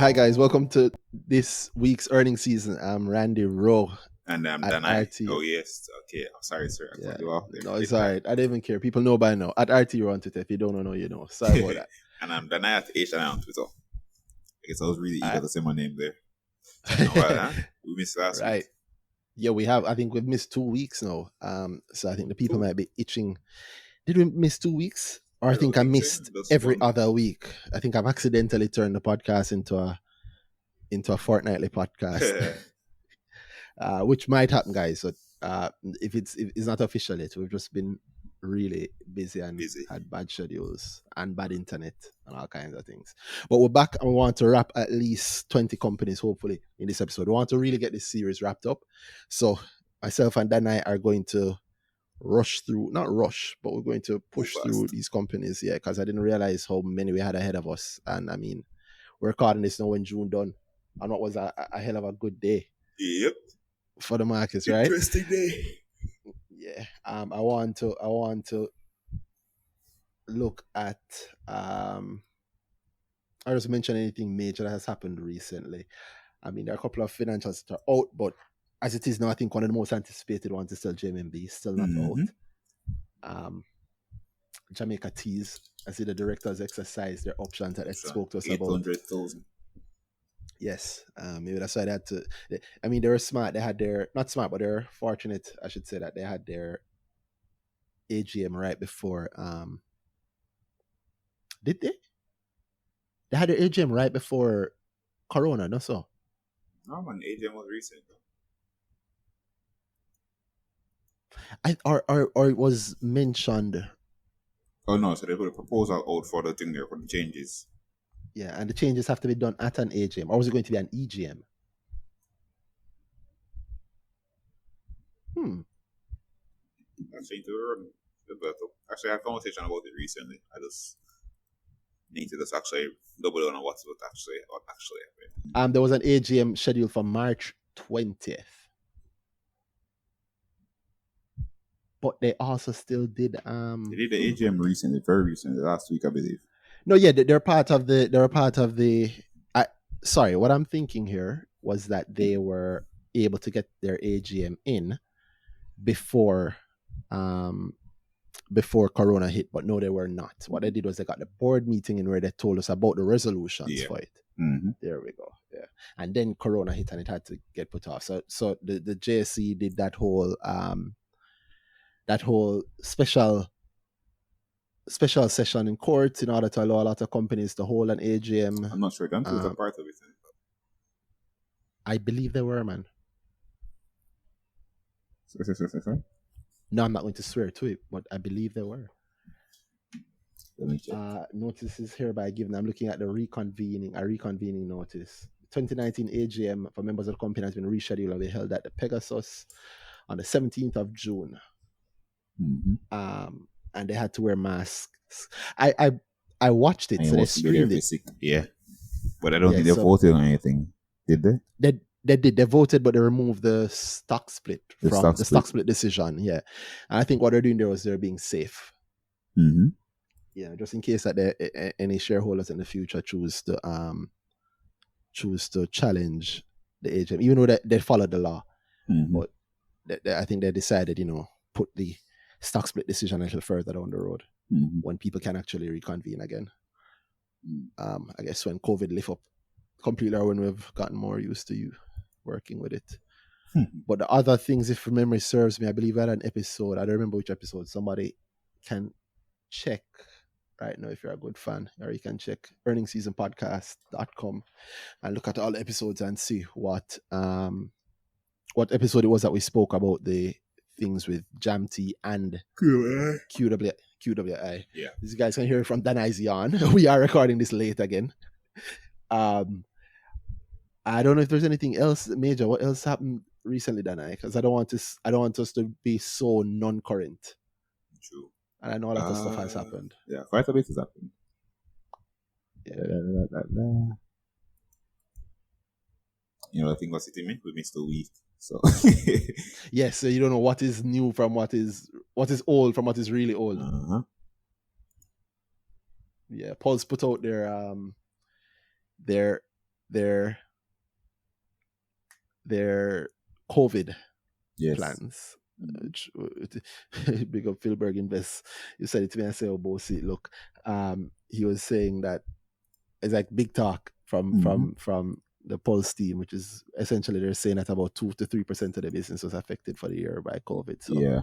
Hi guys, welcome to this week's earnings season. I'm Randy Rowe And at then I. RT. Oh yes. Okay. I'm sorry, sir. I Yeah, cut you off there. no, it's Big time. alright. I don't even care. People know by now. At RT Rowe on Twitter. If you don't know, you know. Sorry about that. And I'm Danai at H&I on Twitter. I guess I was really eager Alright. to say my name there. It's been a while, huh? We missed last Right. week. Yeah, we have. I think we've missed 2 weeks now. So I think the people Two. might be itching. Did we miss 2 weeks? Or I I don't think I think so. missed Just every one. other week. I think I've accidentally turned the podcast into a fortnightly podcast. Which might happen, guys. So if it's not official yet, we've just been really busy and Busy. had bad schedules and bad internet and all kinds of things. But we're back and we want to wrap at least 20 companies, hopefully, in this episode. We want to really get this series wrapped up. So myself and Danai are going to rush through, not rush, but we're going to push through these companies, yeah, because I didn't realize how many we had ahead of us. And I mean, we're recording this now when June done. And what was a hell of a good day. Yep. For the markets, right? Interesting day. Yeah. I want to look at I just mention anything major that has happened recently. I mean, there are a couple of financials that are out, but as it is now, I think one of the most anticipated ones is still JMB, still not out. Jamaica Teas, I see the directors exercise their options that they spoke to us about. 800,000. Yes, maybe that's why they had to. I mean, they were smart. They had their, not smart, but they're fortunate, I should say, that they had their AGM right before. Did they? They had their AGM right before Corona, no so. No man, AGM was recent. Or it was mentioned. Oh no, so they put a proposal out for the thing there for the changes. Yeah, and the changes have to be done at an AGM, or was it going to be an EGM? Actually, I had a conversation about it recently. I just need to just actually double down on what actually happened. There was an AGM scheduled for March 20th. But they also still did They did the AGM recently, very recently, last week I believe. No, yeah, they're part of the sorry, what I'm thinking here was that they were able to get their AGM in before Corona hit, but no, they were not. What they did was they got the board meeting in where they told us about the resolutions for it. Mm-hmm. There we go. Yeah, and then Corona hit and it had to get put off. So the JSC did that whole special session in court in order to allow a lot of companies to hold an AGM. I'm not sure. Don't was a part of it. I believe they were, man. Sorry? No, I'm not going to swear to it, but I believe they were. Let me check. Notice is hereby given. I'm looking at a reconvening notice. 2019 AGM for members of the company has been rescheduled and be held at the Pegasus on the 17th of June. Mm-hmm. And they had to wear masks. I watched it, so they streamed it. Yeah, but I don't think they voted on anything, did they? They did. They voted, but they removed the stock split from the stock split decision. Yeah, and I think what they're doing there was they're being safe. Mm-hmm. Yeah, just in case that any shareholders in the future choose to challenge the AGM, even though they followed the law. Mm-hmm. But I think they decided, put the stock split decision a little further down the road when people can actually reconvene again. I guess when COVID lift up completely, or when we've gotten more used to you working with it. But the other things, if memory serves me, I believe I had an episode. I don't remember which episode. Somebody can check right now if you're a good fan, or you can check earningseasonpodcast.com and look at all the episodes and see what episode it was that we spoke about the things with Jamty and QWI. Yeah. These guys can hear it from Danai's yarn. We are recording this late again. I don't know if there's anything else major. What else happened recently, Danai? Because I don't want us to be so non-current. True. And I know a lot of stuff has happened. Yeah, quite a bit has happened. The thing was hitting me. We missed a week. So yes, so you don't know what is new from what is old from what is really old. Yeah, Pulse put out their their COVID plans. Big up Philberg Invest. You said it to me. I said, "Oh, bossy, look." He was saying that it's like big talk from the Pulse team, which is essentially they're saying that about 2 to 3% of the business was affected for the year by COVID. So,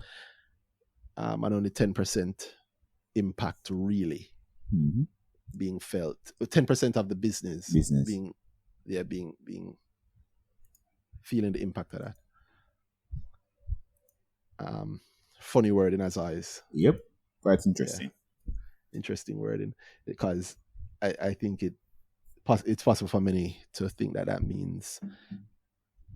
and only 10% impact really being felt. 10% of the business being feeling the impact of that. Funny wording as always. Yep, quite interesting. Yeah. Interesting wording, because I think it's possible for many to think that means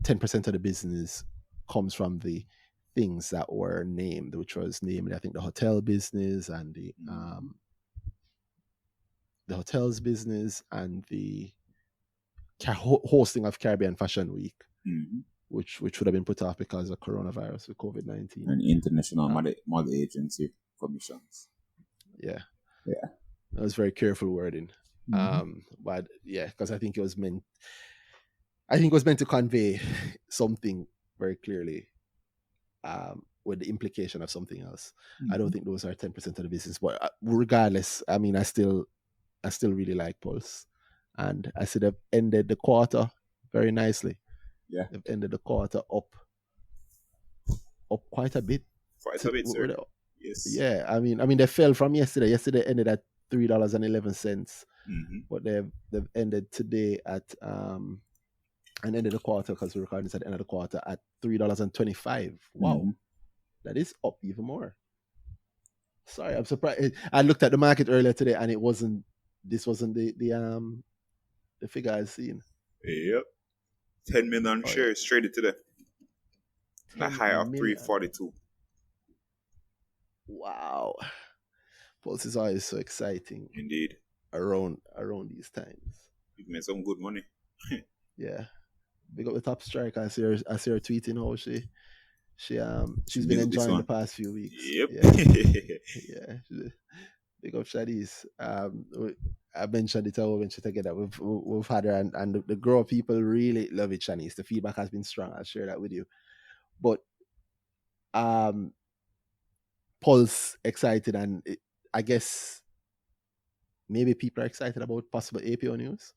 10% of the business comes from the things that were named, which was namely, I think, the hotel business and the hotels business and the hosting of Caribbean Fashion Week, which would have been put off because of coronavirus with COVID-19 and international model agency commissions. Yeah, that was very careful wording. But yeah, because I think it was meant to convey something very clearly, with the implication of something else. I don't think those are 10% of the business, but regardless, I mean, I still really like Pulse, and I see they've ended the quarter very nicely. Yeah, they've ended the quarter up quite a bit. Sir. Yes. Yeah, I mean, they fell from yesterday. Yesterday ended at $3.11, but they've ended today at and ended the quarter, because we're recording this at the end of the quarter, at $3.25. Wow, that is up even more. Sorry, I'm surprised. I looked at the market earlier today, and this wasn't the figure I've seen. Yep, 10 million shares traded today. A high of 342. Wow, Pulse is always so exciting. Indeed. Around these times, you've made some good money. Yeah, big up the top striker. I see her tweeting how she's been enjoying the past few weeks. Yep. Yeah. Big up Shadis. I mentioned it together. We've had her, and the Grow people really love it, Shanice. The feedback has been strong. I'll share that with you. But Paul's excited, and I guess maybe people are excited about possible APO news.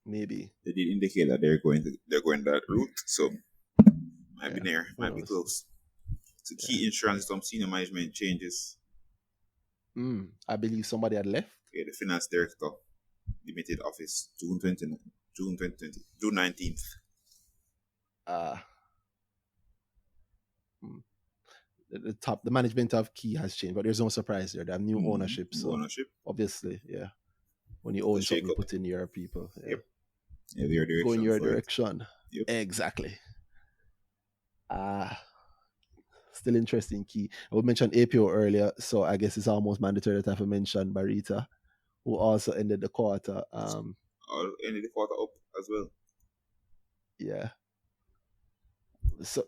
Maybe they did indicate that they're going that route, so might be near, might be close. So key insurance, some senior management changes. I believe somebody had left. Yeah, the finance director, limited office, June 19th. The management of Key has changed, but there's no surprise there. They have new ownership, so obviously, yeah. When you own something, you put in your people. Yeah. Yep. Yeah, go in your direction. Yep. Exactly. Still interesting, Key. I would mention APO earlier, so I guess it's almost mandatory that I have to mention Barita, who also ended the quarter. Ended the quarter up as well. Yeah. So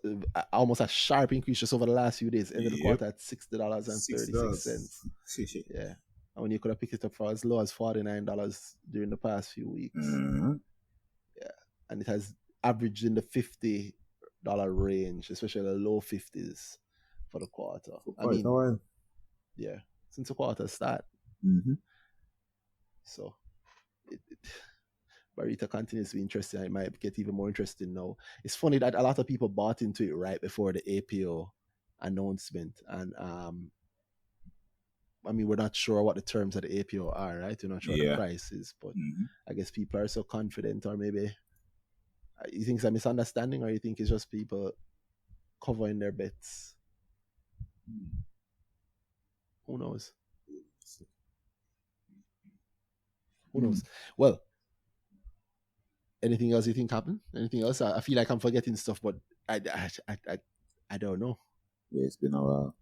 almost a sharp increase just over the last few days. Ended the quarter at $60.36. Yeah. And when you could have picked it up for as low as $49 during the past few weeks. Yeah. And it has averaged in the $50 range, especially the low 50s for the quarter. Yeah, since the quarter start. So Barita continues to be interesting. It might get even more interesting now. It's funny that a lot of people bought into it right before the APO announcement, and I mean, we're not sure what the terms of the APO are, right? We're not sure what the price is, but I guess people are so confident, or maybe you think it's a misunderstanding, or you think it's just people covering their bets? Who knows? Well, anything else you think happened? Anything else? I feel like I'm forgetting stuff, but I don't know. Yeah, it's been a while.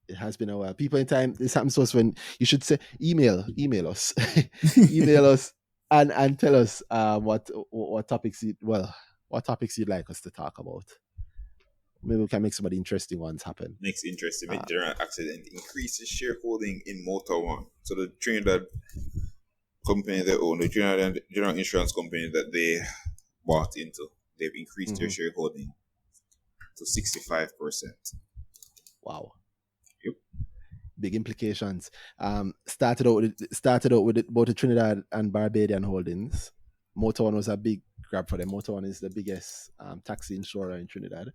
It has been a while. People in time, this happens to us when you should say email us, email us, and tell us what topics you'd like us to talk about. Maybe we can make some of the interesting ones happen. Next interesting general accident increases shareholding in Motor One. So the Trinidad company they own, the general insurance company that they bought into, they've increased their shareholding to 65%. Wow. Yep. Big implications. Started out with both the Trinidad and Barbadian holdings. Motor One was a big grab for them. Motor One is the biggest taxi insurer in Trinidad.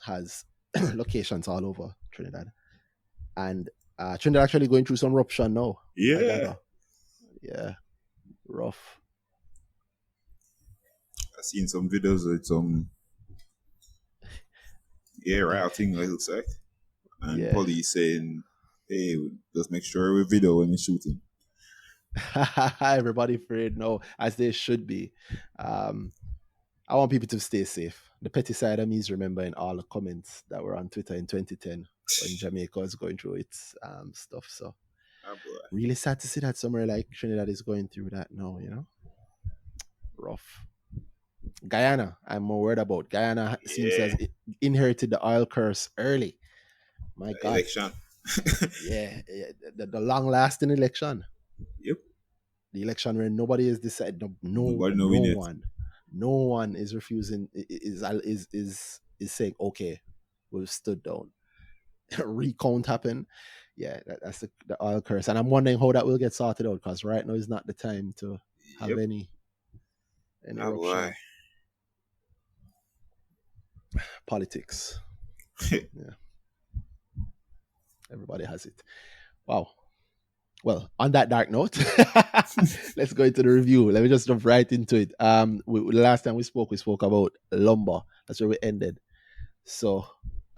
Has locations all over Trinidad, and Trinidad actually going through some eruption now. Yeah. Rough. I've seen some videos with some routing, it looks like. And police saying, hey, just make sure we video when you're shooting. Everybody afraid now, as they should be. I want people to stay safe. The petty side of me is remembering all the comments that were on Twitter in 2010 when Jamaica was going through its stuff. So really sad to see that somewhere like Trinidad is going through that now, you know. Rough. Guyana, I'm more worried about. Guyana seems to have inherited the oil curse early. My God. Election. The long-lasting election. Yep. The election where nobody has decided. No one is refusing. Is saying, okay, we've stood down. Recount happened. Yeah, that's the oil curse, and I'm wondering how that will get sorted out, because right now is not the time to have any eruption. Politics. Yeah. Everybody has it. Wow. Well, on that dark note, let's go into the review. Let me just jump right into it. The last time we spoke about lumber. That's where we ended. So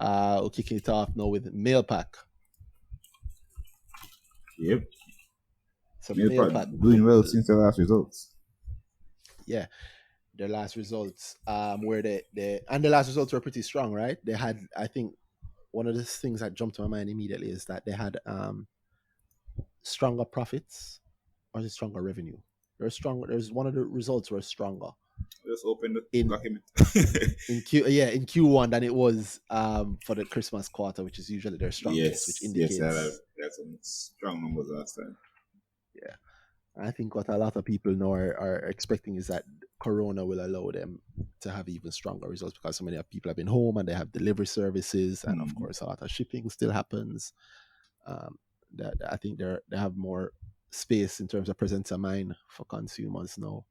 we're kicking it off now with MAILPAC. Yep. So MAILPAC doing well since their last results. Yeah. Their last results, where the last results were pretty strong, right? They had, I think, one of the things that jumped to my mind immediately is that they had stronger profits, or is it stronger revenue? There's one of the results were stronger. Just open the document. in Q1 than it was for the Christmas quarter, which is usually their strongest, which indicates they had some strong numbers last time. Yeah. I think what a lot of people now are expecting is that Corona will allow them to have even stronger results, because so many people have been home and they have delivery services, and of course a lot of shipping still happens. That I think they have more space in terms of presence of mind for consumers now,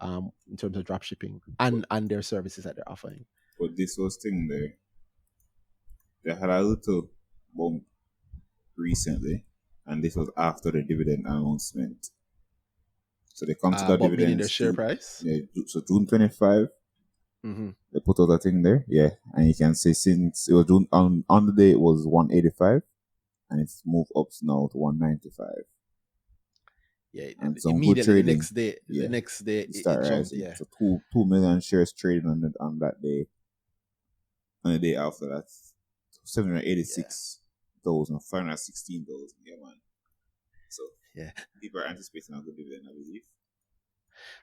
in terms of drop shipping and their services that they're offering. But this was thing there. They had a little bump recently, and this was after the dividend announcement. So they come to the dividend. Their share price? Yeah, so June 25, they put out a thing there. Yeah, and you can see since it was June, on the day it was 185, and it's moved up now to 195. Yeah, and immediately the next day, it jumped. Yeah, so 2 million shares traded on that day. On the day after that, 786,516,000. Yeah, man. So people are anticipating a good dividend, I believe.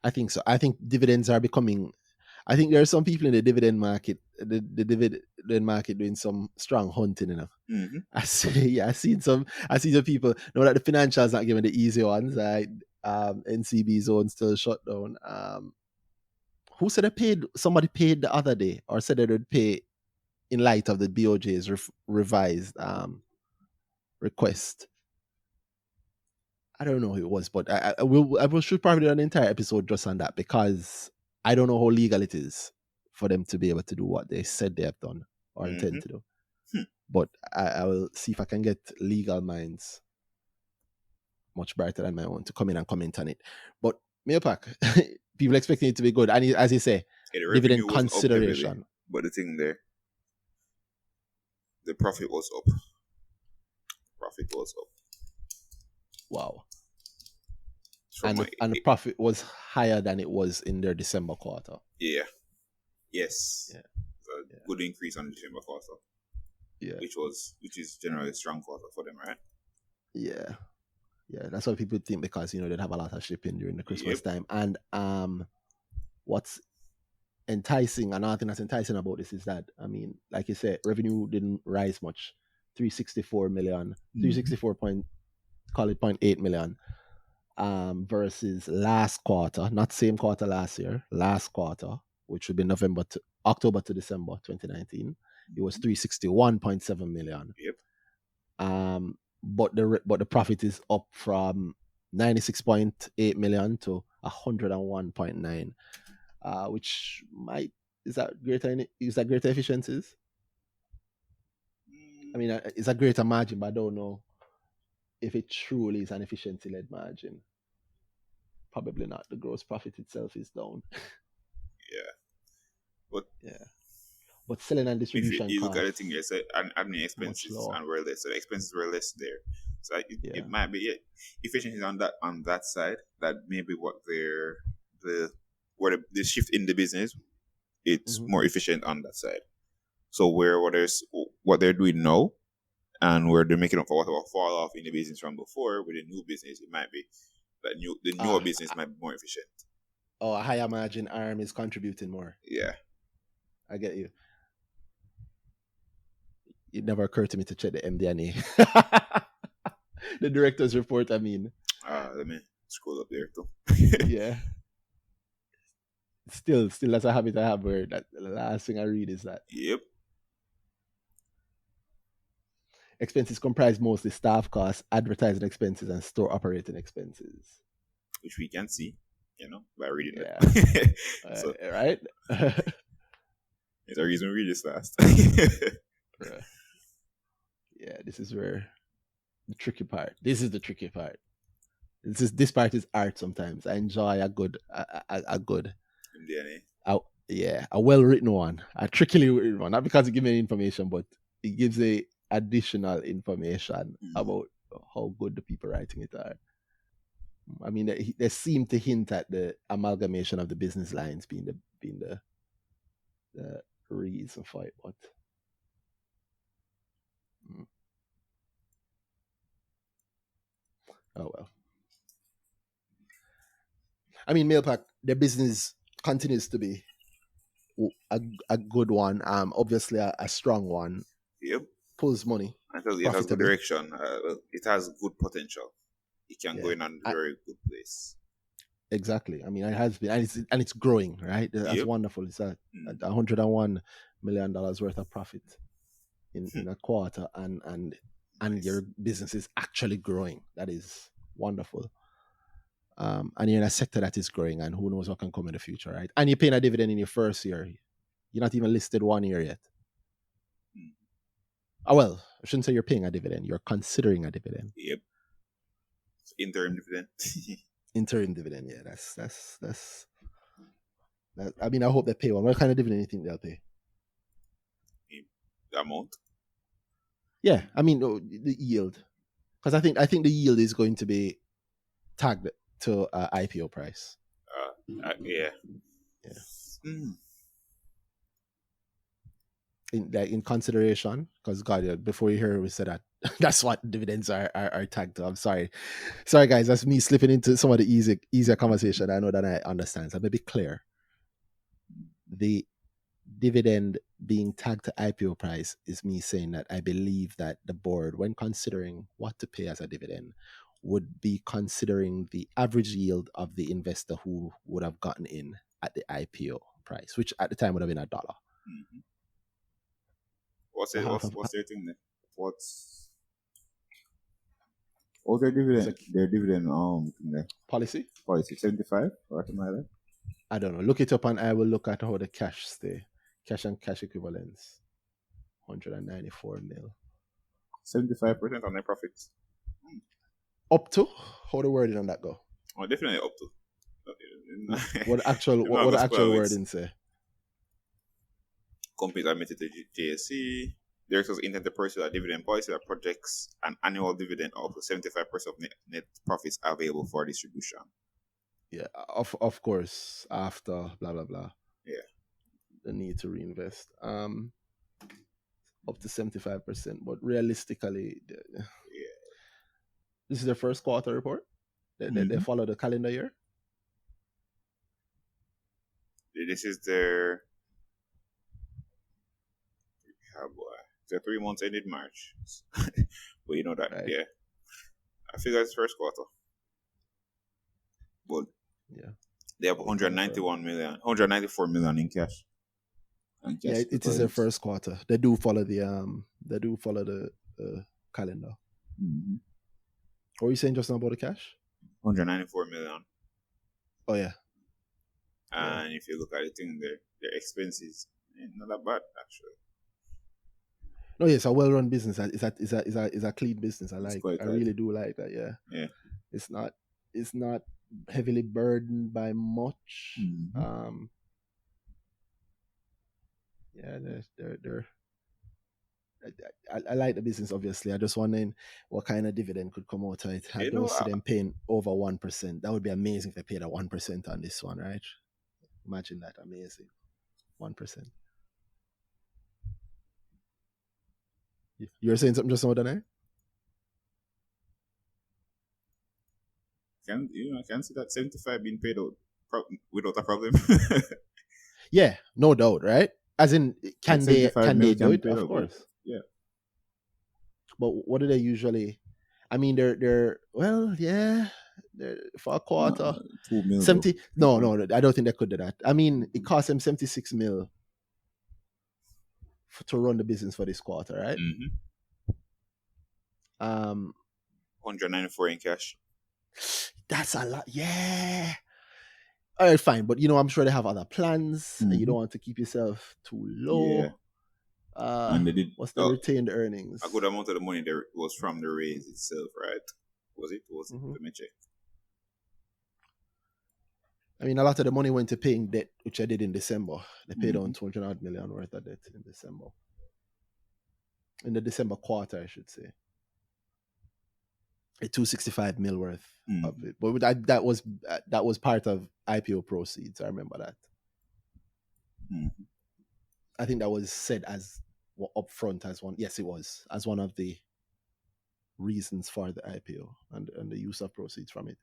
I think so. I think dividends are becoming. I think there are some people in the dividend market, the dividend market, doing some strong hunting. You know, I seen some people know that the financials not giving the easy ones. Like NCB zone still shut down. Who said they paid? Somebody paid the other day, or said they would pay in light of the BOJ's revised request. I don't know who it was, but I will should probably do an entire episode just on that, because I don't know how legal it is for them to be able to do what they said they have done or intend to do. But I will see if I can get legal minds much brighter than my own to come in and comment on it. But MAILPAC, people expecting it to be good, and as you say, dividend consideration. But the thing there, the profit was up. Wow. And the profit was higher than it was in their December quarter. Yeah. Yes. Yeah. So good increase on the December quarter. Yeah. Which is generally a strong quarter for them, right? Yeah. Yeah. That's what people think, because they'd have a lot of shipping during the Christmas time. And what's enticing, another thing that's enticing about this is that, I mean, like you said, revenue didn't rise much. 364 million, 364 point, call it 0.8 million. versus last quarter, not same quarter last year, last quarter, which would be October to December 2019, it was 361.7 million. Yep. But the profit is up from 96.8 million to 101.9, which is that greater efficiencies? I mean, it's a greater margin, but I don't know if it truly is an efficiency-led margin. Probably not. The gross profit itself is down. But selling and distribution you costs, look at the thing, yes, admin expenses and were less, so the expenses were less there. So it might be efficiencies on that side. That maybe what the shift in the business, it's more efficient on that side. So what they're doing now, and where they're making up for what will fall off in the business from before with the new business, it might be that the newer business might be more efficient. Oh, a higher margin arm is contributing more. Yeah, I get you. It never occurred to me to check the MD&A. The director's report, I mean. Let me scroll up there too. Yeah. Still that's a habit I have where that the last thing I read is that. Yep. Expenses comprise mostly staff costs, advertising expenses, and store operating expenses. Which we can see, by reading it. So, right? There's a reason we read this last. Yeah, this is where the tricky part. This is the tricky part. This part is art sometimes. I enjoy a good MD&A. A well-written one, a trickily written one. Not because it gives me information, but it gives a additional information about how good the people writing it are. I mean, they seem to hint at the amalgamation of the business lines being the reason for it, but oh well. I mean, MAILPAC, their business continues to be a good one. Obviously a strong one. Yep. Pulls money. It has good direction. It has good potential. It can go in a very good place. Exactly. I mean, it has been, and it's growing, right? That's wonderful. It's at $101 million worth of profit in a quarter, and your business is actually growing. That is wonderful. And you're in a sector that is growing, and who knows what can come in the future, right? And you're paying a dividend in your first year. You're not even listed 1 year yet. Oh, well, I shouldn't say you're paying a dividend. You're considering a dividend. Yep. Interim dividend. Interim dividend, yeah. That's. I mean, I hope they pay one. What kind of dividend do you think they'll pay? The amount? Yeah, I mean the yield, because I think the yield is going to be tagged to IPO price. Yeah. In consideration, because God, before you hear we said that that's what dividends are tagged to. I'm sorry guys, that's me slipping into some of the easier conversation. I know that I understand, so let me be clear. The dividend being tagged to IPO price is me saying that I believe that the board, when considering what to pay as a dividend, would be considering the average yield of the investor who would have gotten in at the IPO price, which at the time would have been $1. Mm-hmm. What's their thing then? What's their dividend? Their dividend policy 75 or something like that. I don't know. Look it up, and I will look at how the cash stay. Cash and cash equivalents. 194 mil. 75% on their profits. Up to? How the wording on that go? Oh, definitely up to. What the actual wording say? Companies admitted to JSE. Directors intend to pursue a dividend policy that projects an annual dividend of 75% of net profits available for distribution. Yeah, of course, after blah blah blah. Yeah, the need to reinvest. Up to 75%, but realistically, this is their first quarter report. They follow the calendar year. This is their. They're 3 months ended March. But you know that, right. Yeah. I figure it's first quarter. but Yeah. they have 194 million in cash. And cash It is their first quarter. They do follow the calendar. Mm-hmm. What were you saying just now about the cash? 194 million. Oh yeah. And if you look at the thing, their expenses ain't not that bad actually. No, it's a well-run business. It's a clean business. I really do like that. Yeah. Yeah. It's not heavily burdened by much. Mm-hmm. Yeah, they're I like the business, obviously. I just wondering what kind of dividend could come out of it. I don't see them paying over 1%. That would be amazing if they paid a 1% on this one, right? Imagine that. Amazing. 1%. You're saying something just now, Danae? I can see that 75 being paid out without a problem. Yeah, no doubt, right? As in, can they do it? Of course. Yeah. But what do they usually? I mean, they're for a quarter. 2 million. 70. No, I don't think they could do that. I mean, it cost them 76 mil to run the business for this quarter, right? Mm-hmm. 194 in cash. That's a lot. Yeah. All right, fine. But I'm sure they have other plans. Mm-hmm. And you don't want to keep yourself too low. Yeah. And they did. What's the retained earnings? A good amount of the money there was from the raise itself, right? Was it? Mm-hmm. Let me check. I mean, a lot of the money went to paying debt, which I did in December. They paid on 200 million worth of debt in December. In the December quarter, I should say. A 265 mil worth of it. But that was part of IPO proceeds. I remember that. Mm-hmm. I think that was said as upfront as one. Yes, it was as one of the reasons for the IPO and the use of proceeds from it.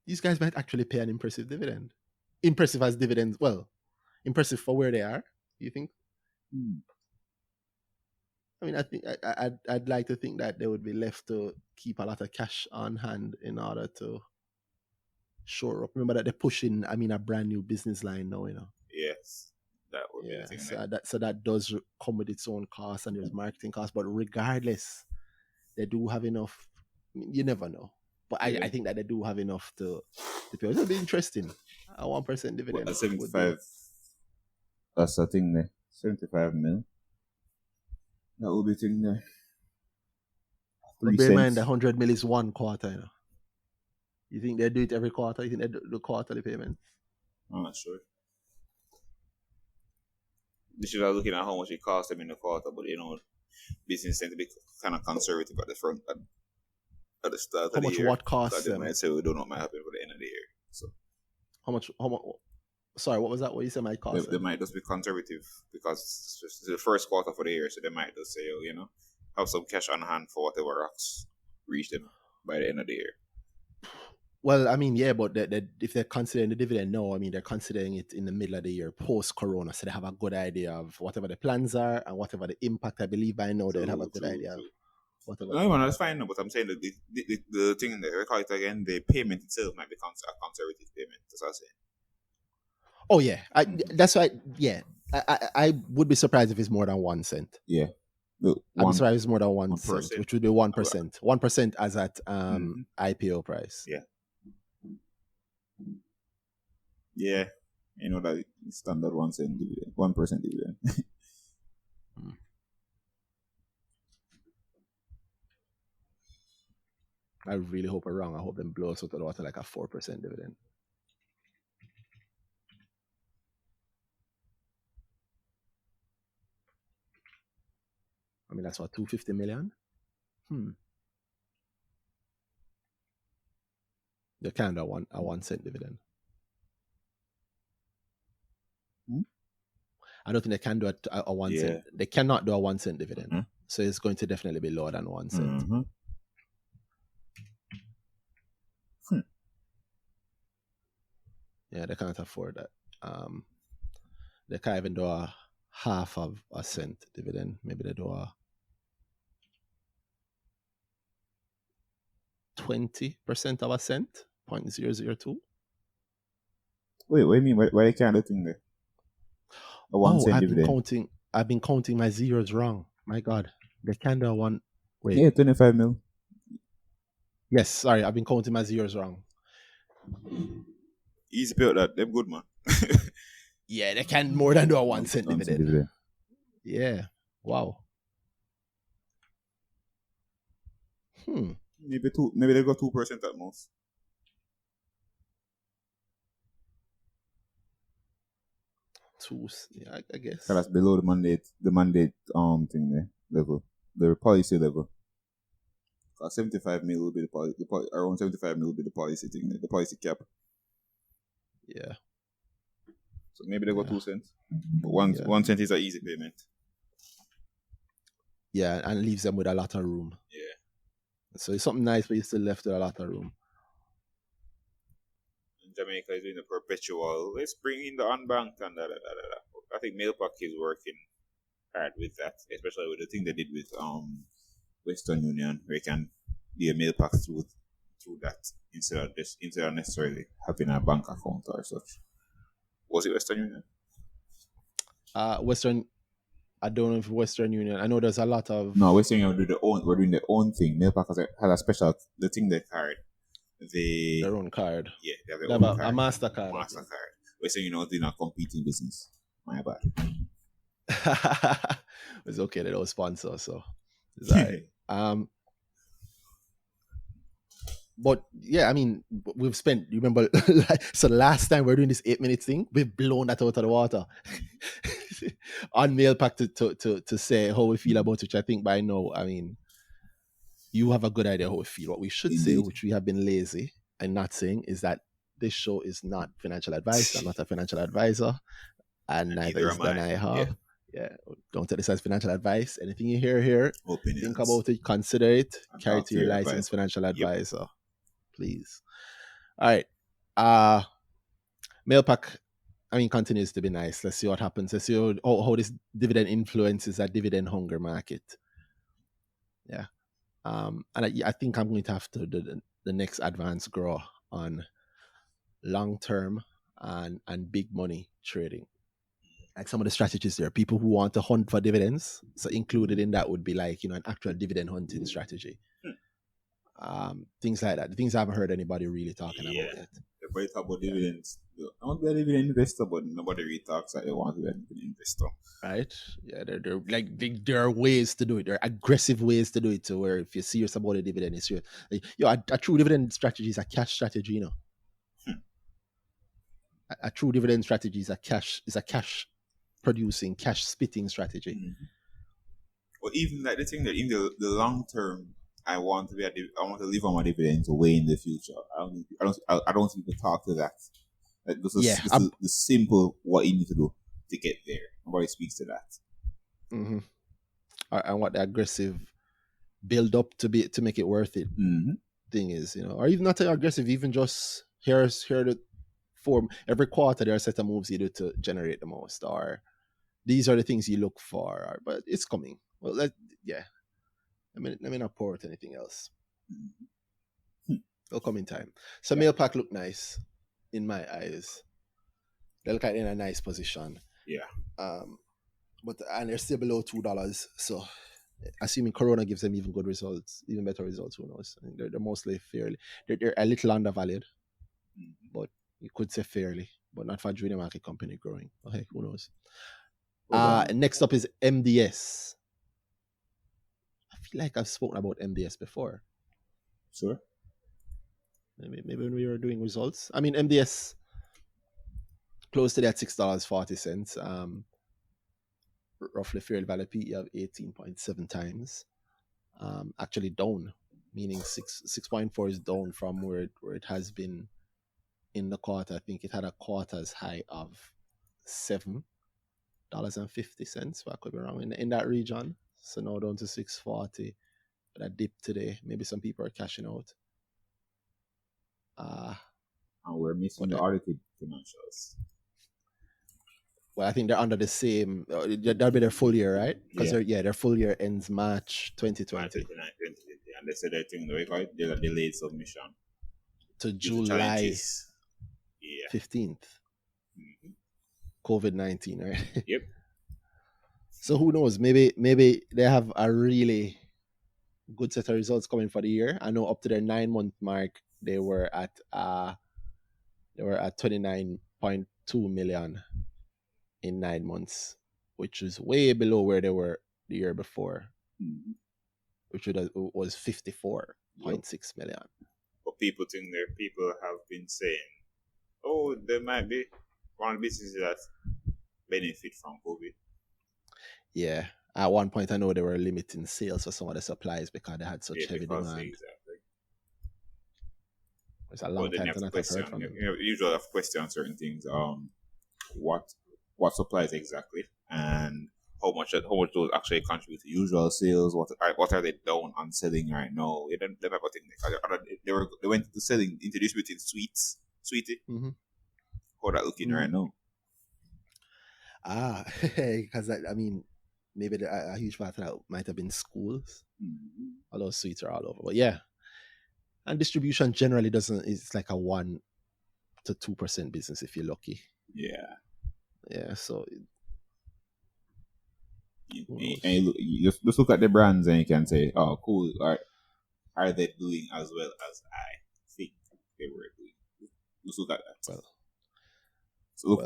These guys might actually pay an impressive dividend. Impressive as dividends. Well, impressive for where they are. You think? I mean, I think I'd like to think that they would be left to keep a lot of cash on hand in order to shore up. Remember that they're pushing, a brand new business line now, Yes, that would be the thing. So that does come with its own costs and there's marketing costs. But regardless, they do have enough. You never know. But I think that they do have enough to pay. It'll be interesting. A 1% dividend. Well, 75. That's the thing there. 75 mil. That will be thing there. But bear in mind, the 100 mil is one quarter. You think they do it every quarter? You think they do quarterly payments? I'm not sure. They should have looking at how much it costs them in the quarter, but business tend to be kind of conservative at the front at the start of the year. How much what costs them? They might say we don't know what might happen for the end of the year. So how much? Sorry, what was that? What you said might cost? They might just be conservative because it's the first quarter for the year, so they might just say, have some cash on hand for whatever rocks reach them by the end of the year. Well, but if they're considering the dividend now, they're considering it in the middle of the year, post-corona, so they have a good idea of whatever the plans are and whatever the impact. I believe by now they'll have a good idea of whatever. No, that's fine. No, but I'm saying that the thing there, I call it again, the payment itself might be a conservative payment. That's what I'm saying. Oh yeah, that's why. Yeah, I would be surprised if it's more than 1 cent. Yeah. I'm surprised it's more than 1 cent, which would be 1%. 1% as at IPO price. Yeah. Yeah, that standard 1 cent dividend, 1% dividend. I really hope I'm wrong. I hope them blow us out of the water like a 4% dividend. That's what, 250 million? They can't do a 1 cent dividend. I don't think they can do a 1 cent. They cannot do a 1 cent dividend. So it's going to definitely be lower than 1 cent. Yeah, they can't afford that. They can't even do a half of a cent dividend. Maybe they do 20% of a cent, 0.002. Wait, what do you mean? Why they can't do thing there? A 1 cent dividend. I've been counting my zeros wrong. My God, they can't do one. Wait. Yeah, 25 mil. Yes, sorry, I've been counting my zeros wrong. Easy pay out that. Them good, man. Yeah, they can more than do a 1 cent dividend. Yeah. Wow. Maybe they got 2% at most. Yeah, I guess. So that's below the mandate thing there level, the policy level. 75 mil will be around 75 mil will be the policy thing there, the policy cap. Yeah. So maybe they got 2 cents. But 1 cent is an easy payment. Yeah, and leaves them with a lot of room. Yeah. So it's something nice, but you're still left with a lot of room. Jamaica is doing the perpetual. Let's bring in the unbanked and da. I think MAILPAC is working hard with that, especially with the thing they did with Western Union, where you can be a MAILPAC through that instead of necessarily having a bank account or such. Was it Western Union? I don't know if Western Union. I know there's a lot of. No, Western Union we're doing their own thing. MAILPAC has a special the card. Their own card. Yeah, they have their own card. A MasterCard. Western Union do not compete in business. My bad. It's okay, they don't sponsor, so it's alright. But yeah, I mean, we've spent. You remember? So last time we were doing this 8-minute thing, we've blown that out of the water on MAILPAC to say how we feel about it. Which I think by now, I mean, you have a good idea how we feel. What we should say, which we have been lazy and not saying, is that this show is not financial advice. I'm not a financial advisor, and neither is Dan I have. Yeah, don't take this as financial advice. Anything you hear here, opinions. Think about it, consider it, carry to your licensed financial advisor, please. All right. MAILPAC, I mean, continues to be nice. Let's see what happens. Let's see how this dividend influences that dividend hunger market. Yeah. And I think I'm going to have to do the next advanced grow on long-term and big money trading. Like some of the strategies there, people who want to hunt for dividends. So included in that would be like, an actual dividend hunting strategy. Things like that. The things I haven't heard anybody really talking about yet. Everybody talk about dividends. I want to be a dividend investor, but nobody really talks like they want to be a dividend investor. Right? Yeah, there are ways to do it. There are aggressive ways to do it. So where if you're serious about a dividend, it's like, a true dividend strategy is a cash strategy, A true dividend strategy is a cash producing, cash spitting strategy. Mm-hmm. Well, even like the thing that in the long term, I want to live on my dividends way in the future. I don't think we talk to that. Like, this is the simple what you need to do to get there. Nobody speaks to that. Mm-hmm. And what the aggressive build up to make it worth it thing is, or even not aggressive, even just here the form. Every quarter there are a set of moves you do to generate the most, or these are the things you look for, but it's coming. Well, let me not pour out anything else. It'll come in time. So MAILPAC look nice in my eyes. They look like in a nice position. Yeah. And they're still below $2. So assuming Corona gives them even better results, who knows? I mean, they're mostly fairly. They're a little undervalued, but you could say fairly, but not for a junior market company growing. Okay, who knows? Next up is MDS. I feel like I've spoken about MDS before. Sure. Maybe when we were doing results. I mean, MDS closed today at $6.40. Roughly fair value PE of 18.7 times. Actually down, meaning 6.4 is down from where it has been in the quarter. I think it had a quarter's high of $7.50. But I could be wrong in that region. So now down to 6.40. But a dip today. Maybe some people are cashing out. And we're missing the audited financials. Well, I think they're under the same. That'll be their full year, right? Because their full year ends March 2020. and they said they're a delayed submission to due to July challenges. Yeah. 15th. Mhm. COVID-19, right? Yep. So who knows? Maybe they have a really good set of results coming for the year. I know up to their 9-month mark, they were at 29.2 million in 9 months, which is way below where they were the year before, Mhm. which was 54.6 million. But people have been saying, oh, there might be one business that benefit from COVID. Yeah. At one point, I know they were limiting sales for some of the supplies because they had such heavy demand. Exactly. It's a long time to not have heard from them. You usually have questions on certain things. What supplies exactly, and how much those actually contribute to usual sales? What are they down on selling right now? They never think they went to selling into distributing sweetie. Mm-hmm. How that looking right now? Because I mean, maybe a huge part of that might have been schools. Mm-hmm. All those sweets are all over, but yeah. And distribution generally it's like a 1 to 2% business if you're lucky. Yeah. So you just look at the brands and you can say, oh, cool. Are they doing as well as I think they were doing? Just look at that. Just look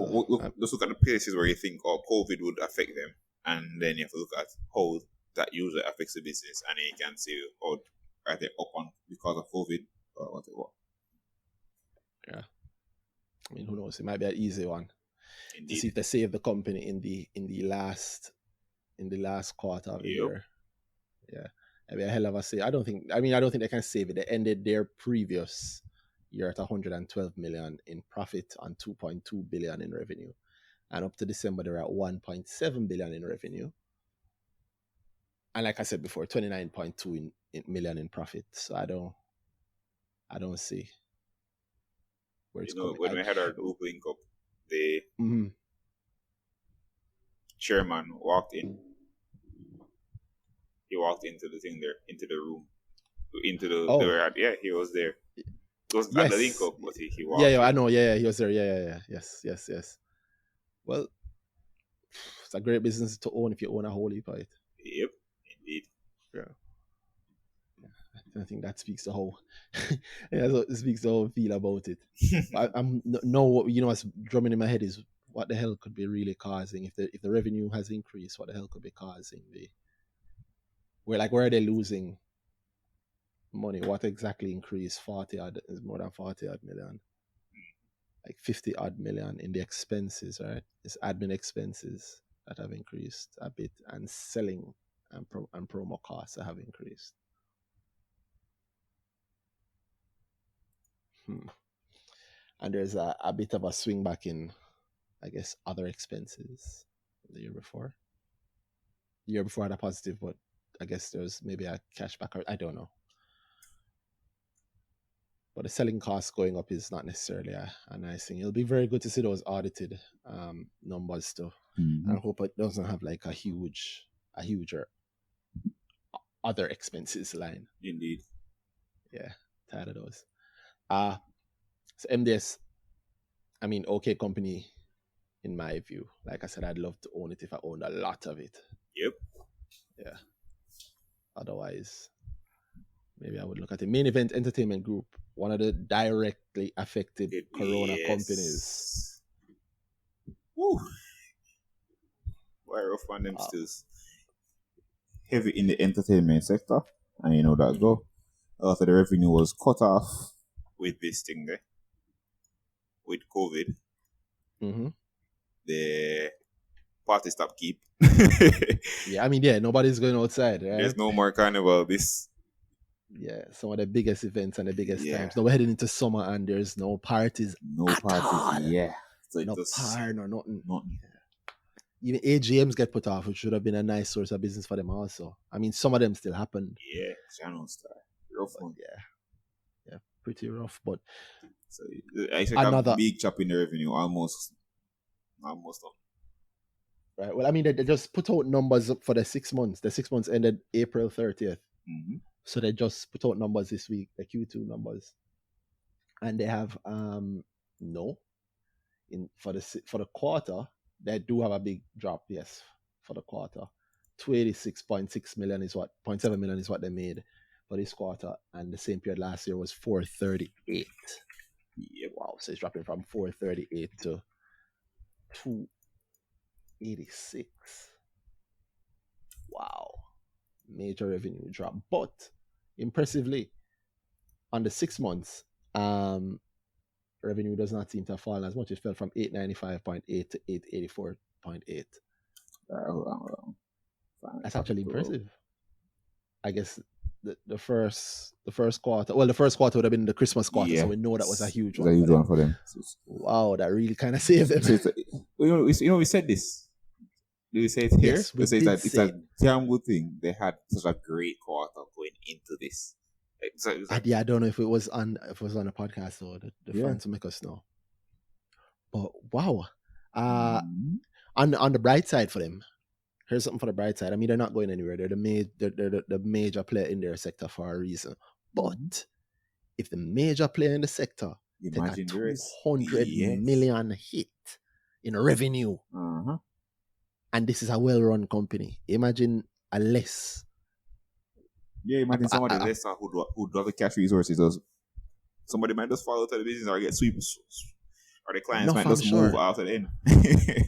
at the places where you think, oh, COVID would affect them, and then you have to look at how that usually affects the business, and then you can see, oh, are they up on because of COVID or whatever. Yeah, I mean, who knows? It might be an easy one. Indeed. To see if they save the company in the last quarter of the year. Yeah, it'd be a hell of a save. I don't think they can save it. They ended their previous year at 112 million in profit on 2.2 billion in revenue, and up to December they're at 1.7 billion in revenue, and like I said before, 29.2 million in profit. So I don't see where it's coming. When we had our group link up, the chairman walked in. He walked into the thing there, into the room, into the he was there. It was at the link up, but he walked. Yeah, I know. Yeah, he was there. Yeah. Yes. Well, it's a great business to own if you own a whole heap of it. Yep, indeed. Yeah. I think that speaks to how it speaks to how I feel about it. I'm what's drumming in my head is what the hell could be really causing if the revenue has increased, what the hell could be causing where are they losing money? What exactly increased? 40 odd is more than 40 odd million. Like 50 odd million in the expenses, right? It's admin expenses that have increased a bit, and selling and promo costs that have increased. And there's a bit of a swing back in, I guess, other expenses the year before. The year before had a positive, but I guess there's maybe a cashback, or I don't know. But the selling costs going up is not necessarily a nice thing. It'll be very good to see those audited numbers too. Mm-hmm. And I hope it doesn't have like a huger other expenses line. Indeed. Yeah, tired of those. So MDS, I mean, okay company in my view. Like I said, I'd love to own it if I owned a lot of it. Yep. Yeah. Otherwise, maybe I would look at the Main Event Entertainment Group, one of the directly affected Corona companies. Woo. Why rough on them still heavy in the entertainment sector, and you know that go. After the revenue was cut off with this thing there, with COVID, the party stopped keep. Yeah, I mean, nobody's going outside, right? There's no more carnival. Yeah, some of the biggest events and the biggest times. Now we're heading into summer and there's no parties. All. Yeah. So no party, no nothing. Even AGMs get put off, which should have been a nice source of business for them also. I mean, some of them still happened. Yeah, channel star. Rough one. Yeah, pretty rough. But so I expect a big chop in the revenue, almost up. Right. Well, I mean, they just put out numbers up for the 6 months. The 6 months ended April 30th. So they just put out numbers this week, the Q2 numbers, and they have for the quarter they do have a big drop. Yes, for the quarter, 286.6 million is what 0.7 million is what they made for this quarter, and the same period last year was 438. Yeah, wow! So it's dropping from 438 to 286. Wow, major revenue drop, but impressively, on the 6 months, revenue does not seem to have fallen as much. It fell from 895.8 to 884.8. That's actually impressive. I guess the first quarter. Well, the first quarter would have been the Christmas quarter, so we know that was a huge one. A huge one for them. Wow, that really kind of saved them. So we said this. Do we say it here? Yes, we say that it's a damn good thing they had such a great quarter going into this. I don't know if it was on a podcast or the fans will make us know. But wow, on the bright side for them, here's something for the bright side. I mean, they're not going anywhere. They're the major player in their sector for a reason. But if the major player in the sector take a 200 million hit in revenue, and this is a well-run company, imagine a less. Yeah, imagine somebody less who have the cash resources. Somebody might just fall out of the business or get swept. Or the clients might just move out of the end.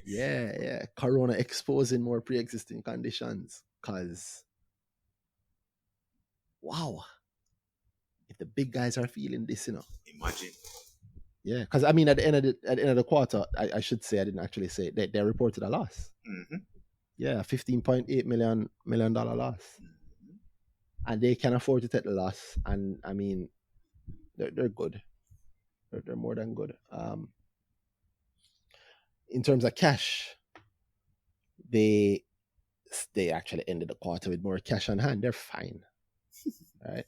Yeah. Corona exposing more pre-existing conditions. Because, wow. If the big guys are feeling this, Imagine. Yeah, because I mean, at the end of the quarter, I should say, I didn't actually say, they reported a loss. Mm-hmm. Yeah, $15.8 million loss. And they can afford to take the loss. And I mean, they're good. They're more than good. In terms of cash, they actually ended the quarter with more cash on hand. They're fine. Right?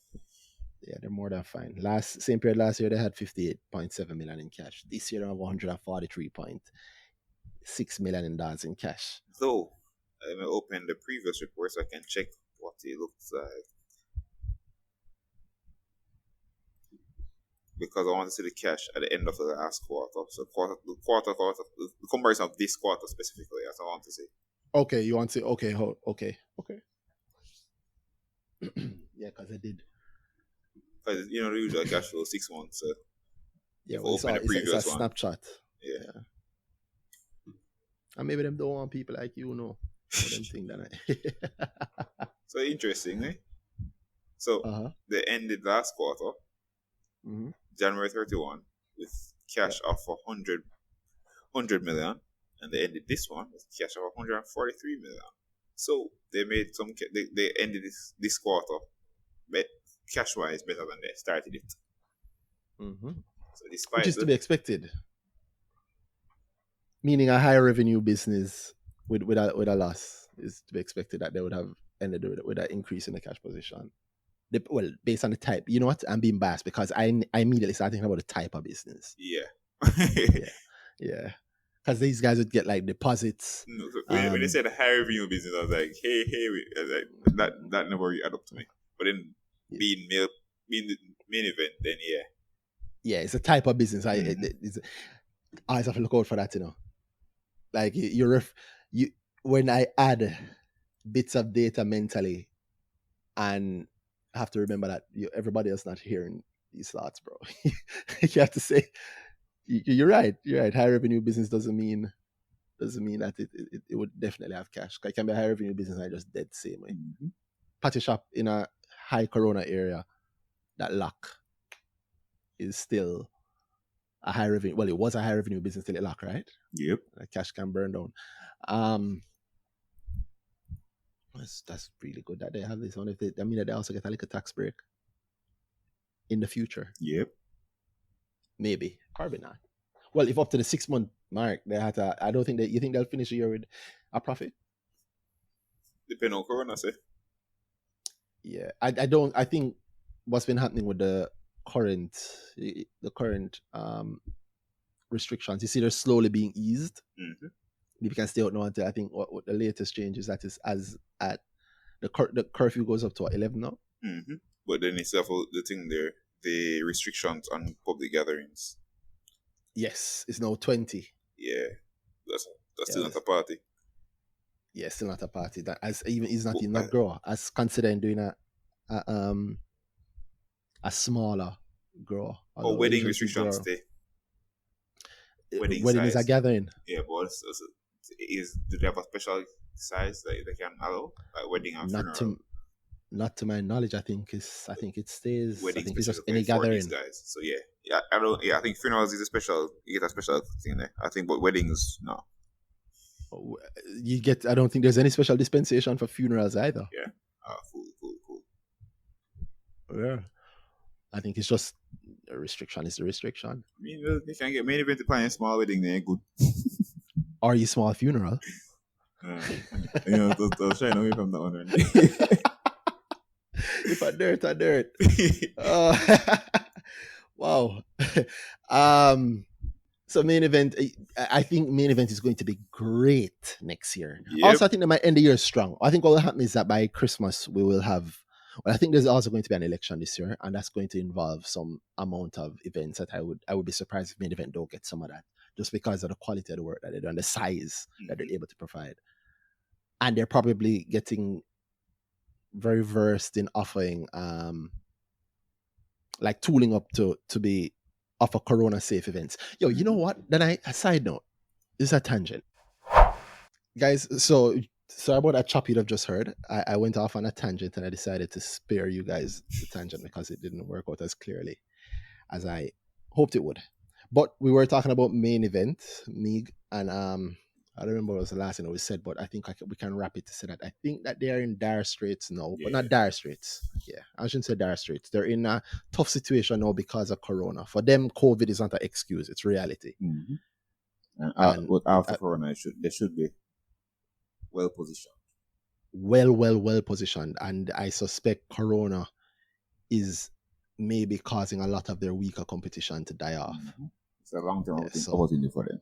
Yeah, they're more than fine. Same period last year, they had 58.7 million in cash. This year, they have 143.6 million in cash. So, I'm going to open the previous report so I can check what it looks like. Because I want to see the cash at the end of the last quarter. So the comparison of this quarter specifically, as I want to see. Okay, you want to see? Okay. Yeah, because I did. Because the usual cash flow 6 months. So yeah, well, open the previous it's a snapshot. Yeah. And maybe them don't want people like you know. For them thing that So interesting, eh? So they ended last quarter. Mm-hmm. January 31 with cash of 100 million, and they ended this one with cash of 143 million. So they made they ended this quarter, but cash wise better than they started it. Mm-hmm. So despite which is to be expected, meaning a higher revenue business with a loss is to be expected that they would have ended with an increase in the cash position. Well, based on the type, you know what? I'm being biased because I immediately started thinking about the type of business. Yeah. Yeah. Because these guys would get like deposits. No, so when they said high revenue business, I was like, hey, that never really add up to me. But then being the main event, then yeah. Yeah, it's a type of business. I always have to look out for that, Like when I add bits of data mentally, and have to remember that everybody else not hearing these thoughts, bro. You have to say you're right. High revenue business doesn't mean that it would definitely have cash. It can be a high revenue business and just dead same way. Mm-hmm. Patty shop in a high corona area, that lock is still a high revenue. Well, it was a high revenue business till it lock, right? Yep. Cash can burn down. That's really good that they have this one. That they also get a little tax break in the future. Yep. Maybe. Probably not. Well, if up to the 6 month mark, they had to. I don't think you think they'll finish the year with a profit? Depending on Corona, say. Yeah. I don't. I think what's been happening with the current restrictions, you see, they're slowly being eased. Mm-hmm. You can stay out now until I think what the latest change is that is as at the curfew goes up to 11 now. Mm-hmm. But then it's also the thing there, the restrictions on public gatherings. Yes, it's now 20. Yeah, that's still not a party. Yeah, still not a party. That as even is not even a grower. As considering doing a smaller grower. Or wedding restrictions stay. Wedding is a gathering. Yeah, but do they have a special size that they can allow, like wedding and funeral? Not to my knowledge. I think it stays. Wedding I think it's just any gathering. These guys. So I think funerals is a special. You get a special thing there. I think, but weddings no. I don't think there's any special dispensation for funerals either. Yeah. Cool. Yeah. I think it's just a restriction is the restriction. I mean, they can get main event to plan a small wedding there, good. Or you small funeral. They'll shy away from that one. If I dirt. Wow. So main event, I think main event is going to be great next year. Yep. Also, I think they might end the year strong. I think what will happen is that by Christmas we will have. Well, I think there's also going to be an election this year, and that's going to involve some amount of events that I would be surprised if main event don't get some of that, just because of the quality of the work that they do and the size that they're able to provide. And they're probably getting very versed in offering like tooling up to be offer corona safe events. Yo, you know what? Then a side note, this is a tangent. Guys, so sorry about that chop you'd have just heard. I went off on a tangent and I decided to spare you guys the tangent because it didn't work out as clearly as I hoped it would. But we were talking about main event, Meeg, and I don't remember what was the last thing we said, but I think we can wrap it to say that I think that they are in dire straits now, but not dire straits. Yeah, I shouldn't say dire straits. They're in a tough situation now because of Corona. For them, COVID is not an excuse; it's reality. Mm-hmm. And after Corona, they should be well positioned. Well positioned, and I suspect Corona is maybe causing a lot of their weaker competition to die off. Mm-hmm. It's a long-term opportunity for them.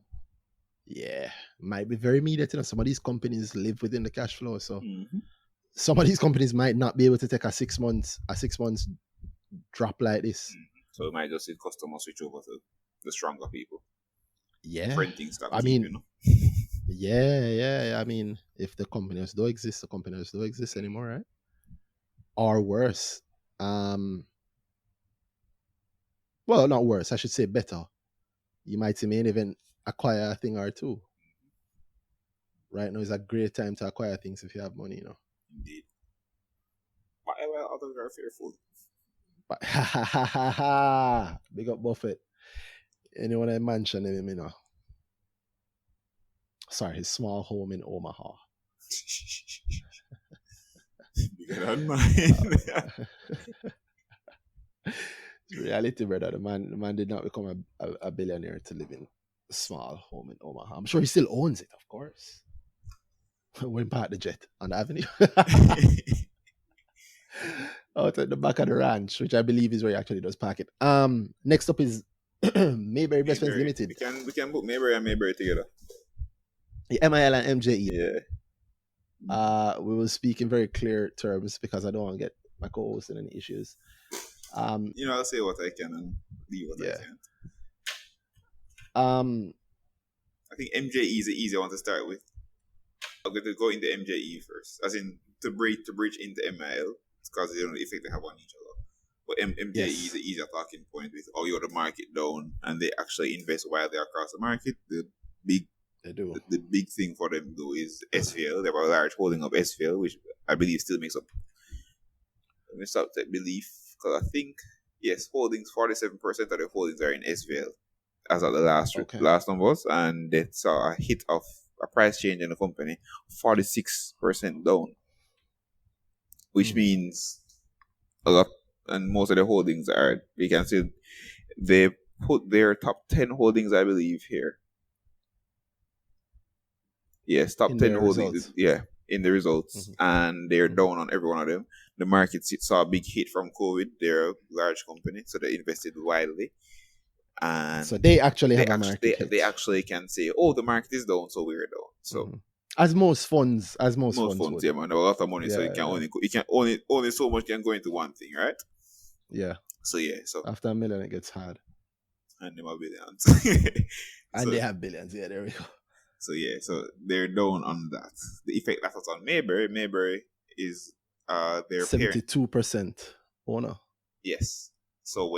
Yeah, might be very immediate. Some of these companies live within the cash flow, so some of these companies might not be able to take a 6 months drop like this. So it might just see customers switch over to the stronger people. Yeah, renting stock. I mean, yeah. I mean, if the companies don't exist, the companies don't exist anymore, right? Or worse, well, not worse. I should say better. You might see main event acquire a thing or two. Right now is a great time to acquire things if you have money, Indeed. Whatever others are fearful. But big up Buffett. Anyone I mention him, Sorry, his small home in Omaha. Bigger than mine. It's reality, brother. The man did not become a billionaire to live in a small home in Omaha. I'm sure he still owns it, of course. Went past the jet on the avenue. Out at the back of the ranch, which I believe is where he actually does park it. Next up is Mayberry Best Friends Limited. We can book Mayberry and Mayberry together. The MIL and MJE. Yeah. We will speak in very clear terms because I don't want to get my co-host in any issues. I'll say what I can and leave what I can't. I think MJE is the easier one to start with. I'm going to go into MJE first, as in to bridge into MIL, because they don't affect they have on each other. But MJE is the easier talking point with, you're the market down, and they actually invest while they're across the market. The big thing for them though is SVL. They have a large holding of SVL, which I believe still makes up. Let me stop that belief, because I think 47% of the holdings are in SVL, as of the last numbers, and they saw a hit of a price change in the company, 46% down, which means a lot, and most of the holdings are, we can see they put their top 10 holdings, I believe, here. Yes, top 10 holdings, in the results, and they're down on every one of them. The market saw a big hit from COVID. They're a large company, so they invested widely. And so they actually have a market hit. They actually can say, the market is down, so we're down. So as most funds would. Yeah, man, a lot of money, so you can only so much can go into one thing, right? Yeah. So yeah, so After $1 million, it gets hard. and them are billions. And So- they have billions. Yeah, there we go. So yeah, so they're down on that. The effect that was on Mayberry. Mayberry is their parent. 72% owner. Yes. So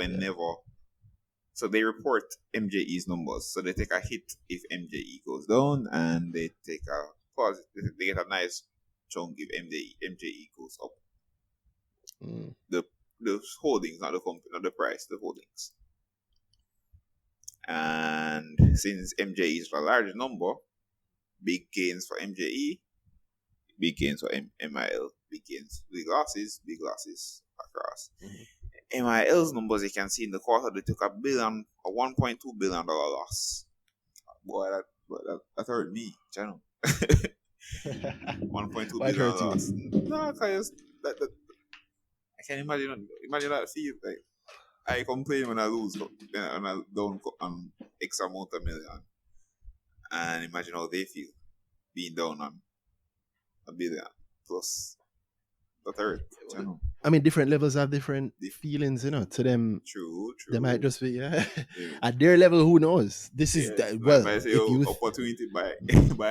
so they report MJE's numbers. So they take a hit if MJE goes down, and they take a pause. They get a nice chunk if MJE goes up. Mm. The holdings, not the company, not the price, the holdings. And since MJE is a large number, big gains for MJE, big gains for MIL, big gains, big losses across. Mm-hmm. MIL's numbers, you can see in the quarter, they took a $1.2 billion loss. Boy, that hurt me, channel. $1.2 Why it billion hurt you? loss. No, because I can imagine that feel like I complain when I lose, when I don't X amount of million, and imagine how they feel being down on $1 billion plus the third channel. I mean, different levels have different feelings, you know. To them, True. they might just be, Yeah. at their level, who knows? This is well, might say, if you opportunity by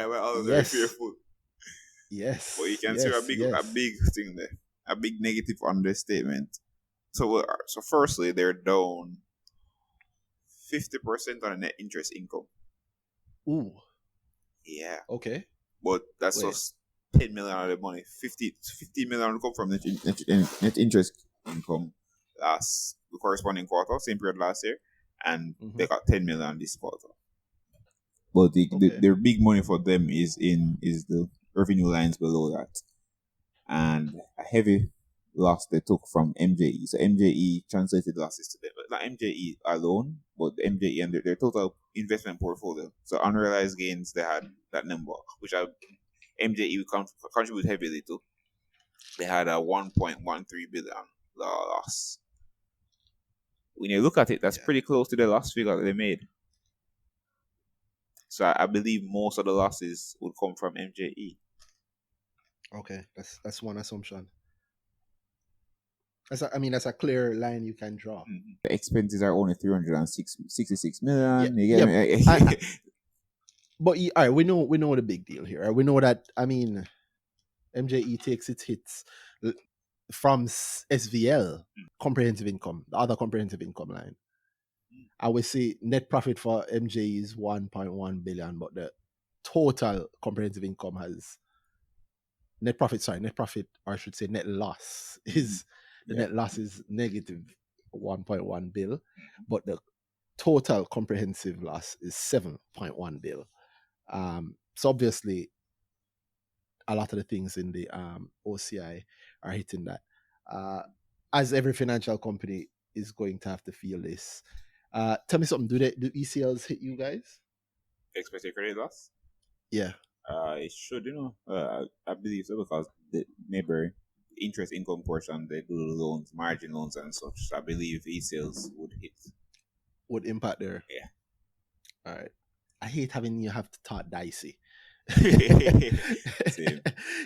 others are yes, fearful. yes, But you can yes, see a big thing there, a big negative understatement. So firstly, they're down 50% on net interest income. Ooh, Yeah. okay. But that's just 10 million of the money. 50 million come from net interest income last the corresponding quarter, same period last year, and they got 10 million this quarter. But their big money for them is the revenue lines below that, and a heavy loss they took from MJE. So MJE translated losses to them, but not MJE alone, but MJE and their total investment portfolio. So unrealized gains, they had that number, which MJE contribute heavily to. They had a $1.13 billion loss. When you look at it, that's pretty close to the loss figure that they made. So I believe most of the losses would come from MJE. Okay, that's one assumption. That's a clear line you can draw. Mm-hmm. The expenses are only 366 million. But all right, we know the big deal here. We know that MJE takes its hits from SVL, comprehensive income, the other comprehensive income line. I would say net profit for MJE is 1.1 billion, but the total comprehensive income has net profit, or I should say net loss is net loss is negative 1.1 bill, but the total comprehensive loss is 7.1 bill. So obviously a lot of the things in the OCI are hitting that. As every financial company is going to have to feel this. Tell me something. Do ECLs hit you guys? Expected credit loss? Yeah. It should, I believe so, because the neighbor interest income portion, they do loans, margin loans and such. So I believe ECLs would impact there. Yeah. All right. I hate having you have to talk dicey. Same.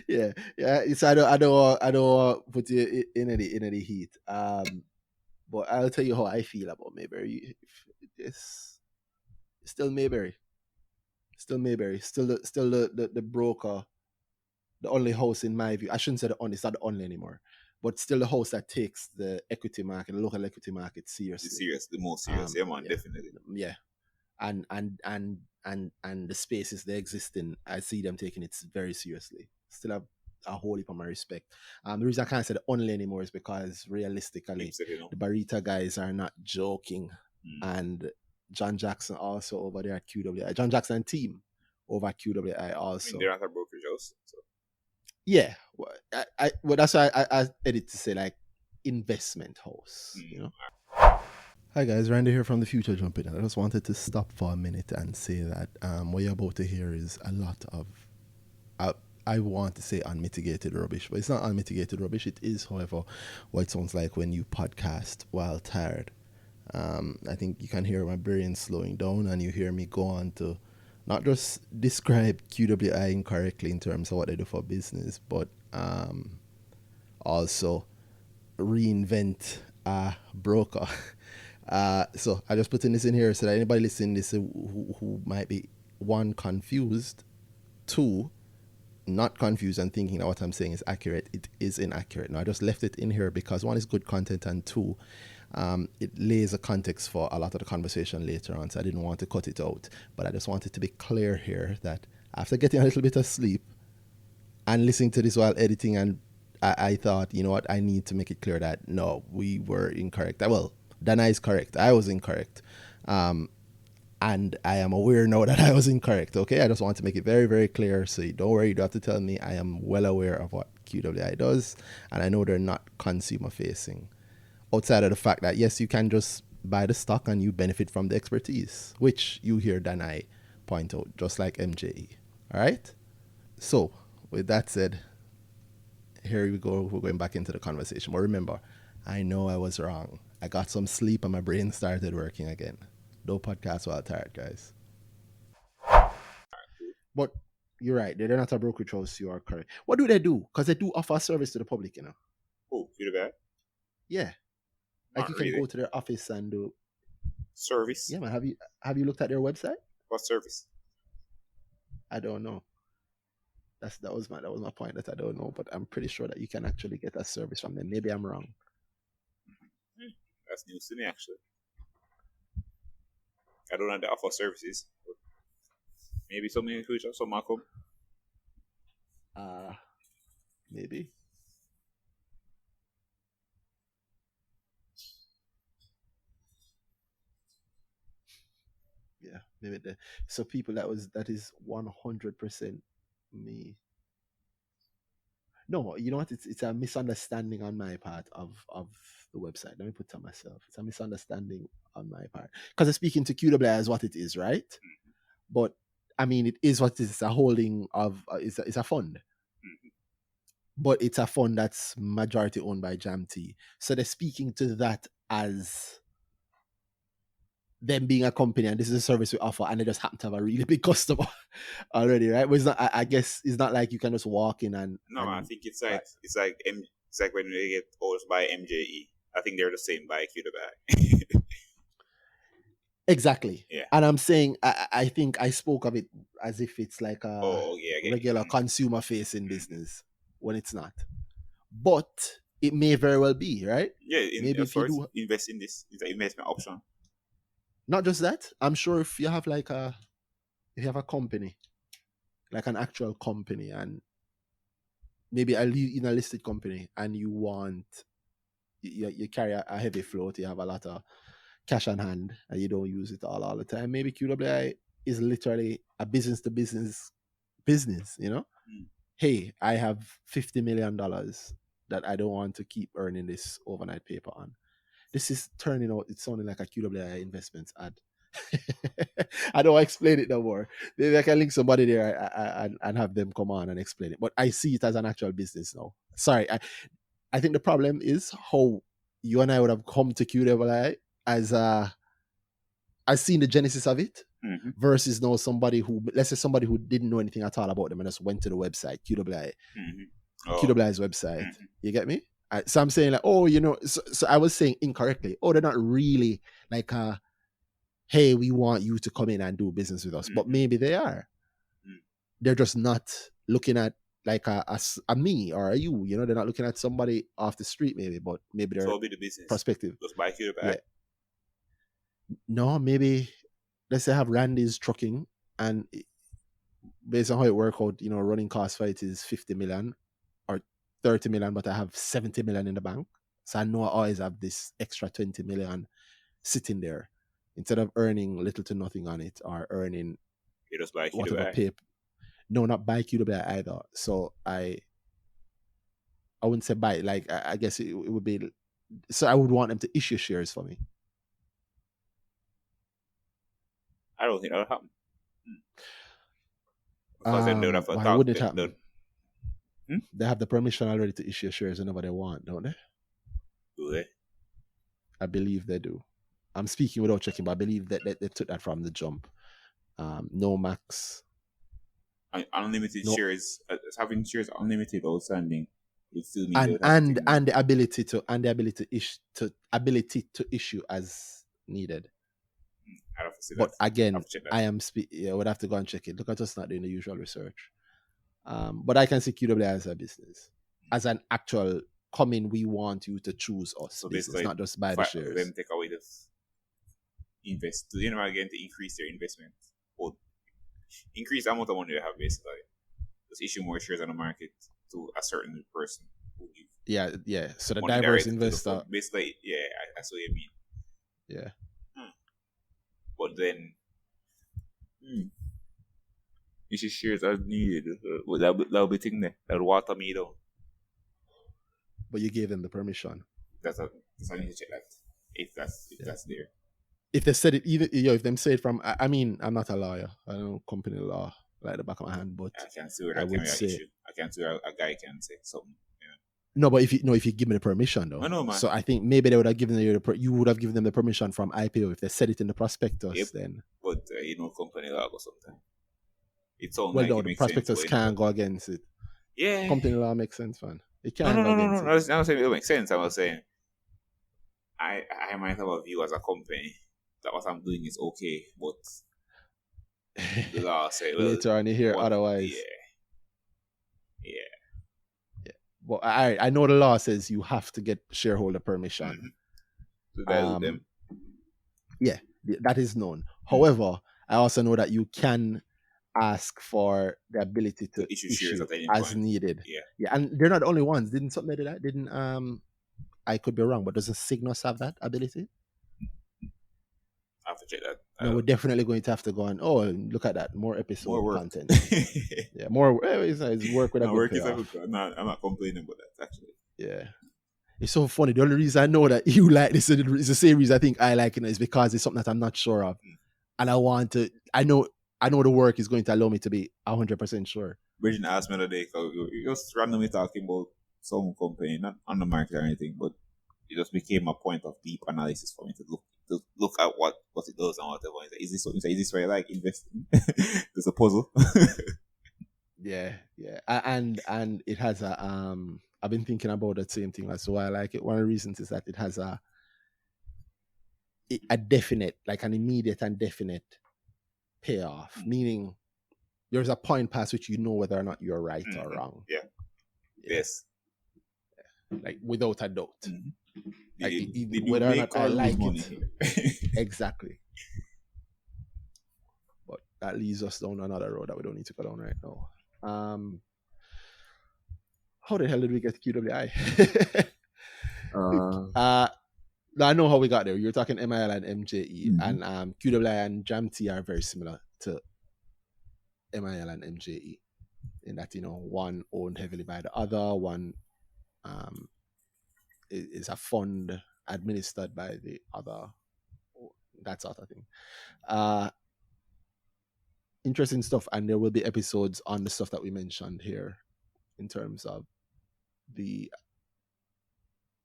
Yeah. It's I don't want put you in the heat. But I'll tell you how I feel about Mayberry. It's still Mayberry. Still the broker, the only house in my view. I shouldn't say the only, it's not the only anymore, but still the house that takes the equity market, the local equity market seriously. The most serious, definitely. Yeah, and the spaces they exist in, I see them taking it very seriously. Still have a whole heap of my respect. The reason I can't say the only anymore is because realistically, the Barita guys are not joking, and John Jackson also over there at QWI. John Jackson and team over at QWI also. They're not a brokerage house. So. Yeah. Well, that's why I edit to say like investment house, Hi guys, Randy here from the Future Jumping. I just wanted to stop for a minute and say that what you're about to hear is a lot of, I want to say unmitigated rubbish, but it's not unmitigated rubbish. It is, however, what it sounds like when you podcast while tired. I think you can hear my brain slowing down, and you hear me go on to not just describe QWI incorrectly in terms of what they do for business, but also reinvent broker. So I just putting this in here so that anybody listening to this who might be, one, confused, two, not confused and thinking that what I'm saying is accurate, it is inaccurate. Now I just left it in here because one, is good content, and two, it lays a context for a lot of the conversation later on. So I didn't want to cut it out, but I just wanted to be clear here that after getting a little bit of sleep and listening to this while editing, and I thought, you know what, I need to make it clear that no, we were incorrect. Well, Dana is correct. I was incorrect. And I am aware now that I was incorrect. Okay, I just want to make it very, very clear. So don't worry, you don't have to tell me. I am well aware of what QWI does, and I know they're not consumer facing. Outside of the fact that yes, you can just buy the stock and you benefit from the expertise, which you hear Danai point out, just like MJE. All right. So with that said, here we go. We're going back into the conversation. But remember, I know I was wrong. I got some sleep and my brain started working again. No podcast while tired, guys. But you're right. They're not a brokerage house. You are correct. What do they do? Because they do offer service to the public, you know. Oh, QWI? Yeah. Like you can go to their office and do service. Yeah, man. Have you looked at their website? What service? I don't know. That was my point, that I don't know, but I'm pretty sure that you can actually get a service from them. Maybe I'm wrong. That's news to me, actually. I don't know they offer services. Maybe something in the future, some might come. Maybe. Yeah, maybe. So people, that is 100% me. No, you know what? It's a misunderstanding on my part of the website. Let me put it to myself. It's a misunderstanding on my part because speaking to QWI as what it is, right? Mm-hmm. But I mean, it is what it is. It's a holding of it's a fund, mm-hmm. But it's a fund that's majority owned by JAMT. So they're speaking to that as them being a company, and this is a service we offer, and they just happen to have a really big customer already, right? But it's not. I guess it's not like you can just walk in and. No, I think it's like when they get owned by MJE. I think they're the same by QWI. Exactly. Yeah. And I'm saying I think I spoke of it as if it's like a regular consumer facing business when it's not. But it may very well be, right? Yeah. Maybe if you do invest in this, it's an investment option. Not just that. I'm sure if you have if you have a company, like an actual company, and maybe in a listed company, and you want you carry a heavy float, you have a lot of cash on hand, and you don't use it all the time. Maybe QWI is literally a business to business, you know. Hey, I have $50 million that I don't want to keep earning this overnight paper on. This is turning out, it's sounding like a QWI investments ad. I don't explain it no more. Maybe I can link somebody there and have them come on and explain it. But I see it as an actual business now. Sorry, I think the problem is how you and I would have come to QWI as I've seen the genesis of it, mm-hmm. versus now somebody who, let's say somebody who didn't know anything at all about them and just went to the website, QWI, mm-hmm. QWI's website. Mm-hmm. You get me? So I'm saying like, oh, you know, so I was saying incorrectly. Oh, they're not really like, hey, we want you to come in and do business with us. Mm-hmm. But maybe they are. Mm-hmm. They're just not looking at like a me or a you. You know, they're not looking at somebody off the street maybe, but maybe they're the business perspective. Just buy QWI. Yeah. No, maybe let's say have Randy's trucking, and based on how it works out, you know, running cost for it is 50 million or 30 million, but I have 70 million in the bank. So I know I always have this extra 20 million sitting there instead of earning little to nothing on it or earning just buy whatever paper. No, not buy QWI either. So I wouldn't say buy, like I guess it would be, so I would want them to issue shares for me. I don't think that'll happen. Because then they would have to why would it happen? They have the permission already to issue shares whenever they want, don't they? Do they? I believe they do. I'm speaking without checking, but I believe that they took that from the jump. No max. Unlimited shares, having shares unlimited outstanding it still means they would have to and the ability to issue as needed. I'd have to see But that. again, I'll have to check that. I would have to go and check it. Look at us not doing the usual research. But I can see QWI as a business, as an actual we want you to choose us. So business, not just buy the shares. Them take away this invest to again to increase their investment or increase the amount of money they have basically. Just issue more shares on the market to a certain person who give. Yeah. So the diverse investor. Basically, that's what you mean. Yeah. But then issue shares as needed. That'll be thing there. That'll water me down. But you gave them the permission. That's I need to check that. If that's there. If they said it, if them say it from, I mean, I'm not a lawyer. I don't know company law like the back of my hand, but I can't see where that can be an issue. I can't see where a guy can say something. Yeah. No, but if you give me the permission though, I know, man. So I think maybe they would have given you would have given them the permission from IPO if they said it in the prospectus. Then, but company law or something. It's all well, no, the prospectus can't go against it. Yeah, company law makes sense, man. It can't. No. I'm not saying it makes sense. I was saying I might have a view as a company that what I'm doing is okay, but the law say later on you hear otherwise. Yeah. Well, I know the law says you have to get shareholder permission. Them. Yeah, that is known. However, I also know that you can ask for the ability to issue shares as needed. Yeah, and they're not the only ones. Didn't something like that? Didn't I could be wrong, but doesn't Cygnus have that ability? I have to check that. No, we're definitely going to have to go on. Oh, look at that! More episode content. Yeah, more. It's work with a good payoff. I'm not complaining about that actually. Yeah, it's so funny. The only reason I know that you like this is the same reason I think I like it is because it's something that I'm not sure of, and I want to. I know the work is going to allow me to be 100% sure. Bridget asked me the other day because we just randomly talking about some company, not on the market or anything, but it just became a point of deep analysis for me to look at what it does and whatever. Is this something? Is this where I like investing? There's a puzzle. Yeah, and it has a I've been thinking about that same thing. That's why I like it. One of the reasons is that it has a definite, like an immediate and definite payoff, meaning there's a point past which you know whether or not you're right or wrong. Yeah. Yes. Like without a doubt. Like whether or not I like it. Exactly. But that leads us down another road that we don't need to go down right now. How the hell did we get to QWI? I know how we got there. You're talking MIL and MJE, and QWI and JAMT are very similar to MIL and MJE in that one owned heavily by the other, one is a fund administered by the other, that sort of thing. Interesting stuff, and there will be episodes on the stuff that we mentioned here in terms of the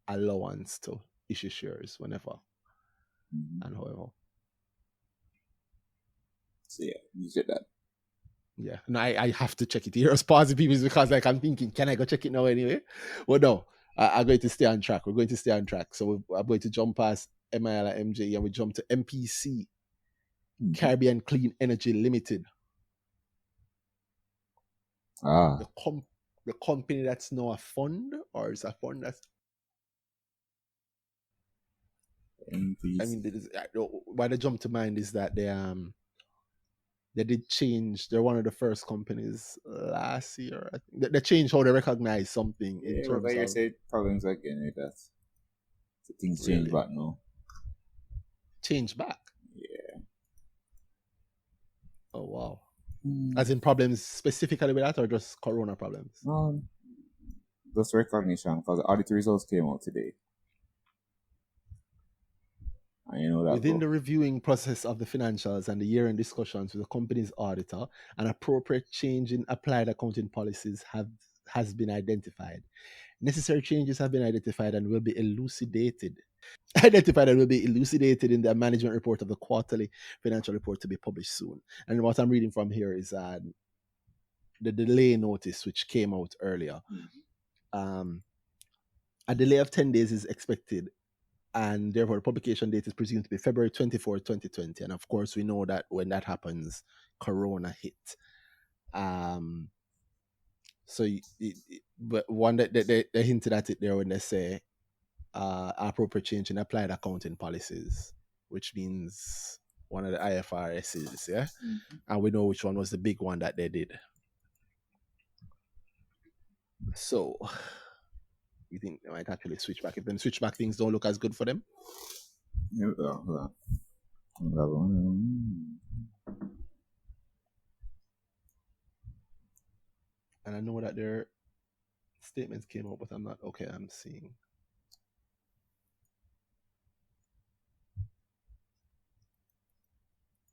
allowance to issue shares whenever and however. So yeah, you said that. Yeah, and I have to check it here as positive people because I'm thinking, can I go check it now anyway? Well, no, I'm going to stay on track. We're going to stay on track. So I'm going to jump past MIL and MJE and we jump to MPC, Caribbean Clean Energy Limited. The company that's now a fund, or is a fund that's MPC. I mean, why they jump to mind is that they did change. They're one of the first companies last year. I think they changed how they recognize something in terms like of. I said, problems again with that. So things change back now. Change back. Yeah. Oh wow. As in problems specifically with that, or just corona problems? Just recognition, because the audit results came out today. And you know that within the reviewing process of the financials and the year-end discussions with the company's auditor, an appropriate change in applied accounting policies has been identified. Necessary changes have been identified and will be elucidated in the management report of the quarterly financial report to be published soon. And what I'm reading from here is the delay notice which came out earlier. A delay of 10 days is expected, and therefore the publication date is presumed to be February 24, 2020. And of course, we know that when that happens, Corona hit. But one that they hinted at it there when they say appropriate change in applied accounting policies, which means one of the IFRSs, yeah? Mm-hmm. And we know which one was the big one that they did. So, you think they might actually switch back? If them switch back, things don't look as good for them? Yeah, and I know that their statements came out, but I'm not okay. I'm seeing.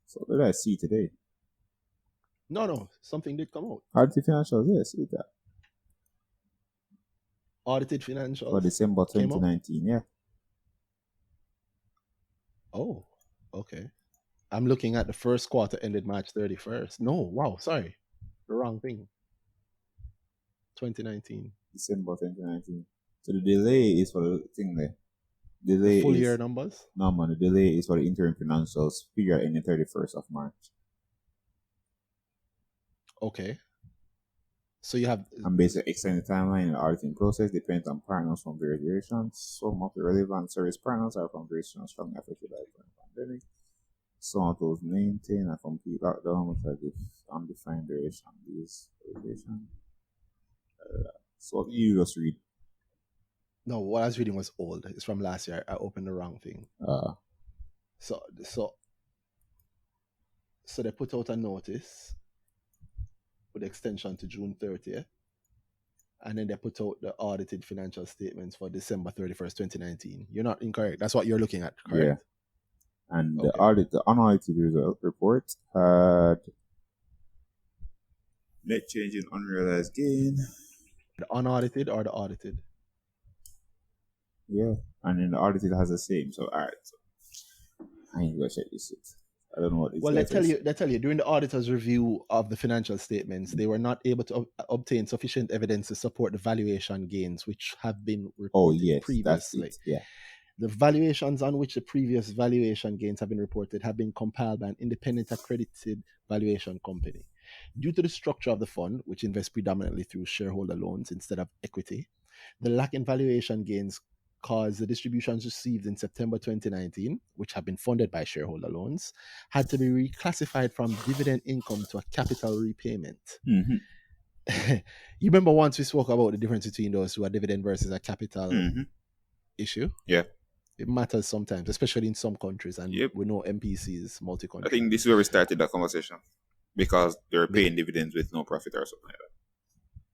So what did I see today? No, something did come out. Audited financials, yes, see that. Audited financials For December 2019, yeah. Oh, okay. I'm looking at the first quarter ended March 31st. No, wow, sorry. The wrong thing. 2019. December 2019. So the delay is for the thing there. Delay the full is, year numbers? No, man, the delay is for the interim financials figure ending 31st of March. Okay. So you have... And basically extended timeline in the auditing process depends on partners from various directions. Some of the relevant service partners are from jurisdictions strongly affected by the pandemic. Some of those maintain and complete lockdown with a undefined duration. These duration. So what you just read? No, what I was reading was old. It's from last year. I opened the wrong thing. So they put out a notice with extension to June 30th. And then they put out the audited financial statements for December 31st, 2019. You're not incorrect. That's what you're looking at, correct? Yeah. And okay. The unaudited result report had net change in unrealized gain. The unaudited or the audited? Yeah. And then the audited has the same. So, all right. So I ain't gonna check this shit. I don't know what this. Well, they tell you during the auditor's review of the financial statements, they were not able to obtain sufficient evidence to support the valuation gains which have been reported previously. That's it. Yeah. The valuations on which the previous valuation gains have been reported have been compiled by an independent accredited valuation company. Due to the structure of the fund, which invests predominantly through shareholder loans instead of equity, the lack in valuation gains caused the distributions received in September 2019, which have been funded by shareholder loans, had to be reclassified from dividend income to a capital repayment. Mm-hmm. You remember once we spoke about the difference between those two, a dividend versus a capital issue? Yeah. It matters sometimes, especially in some countries, and we know MPC is multi-country. I think this is where we started that conversation, because they're paying dividends with no profit or something like that.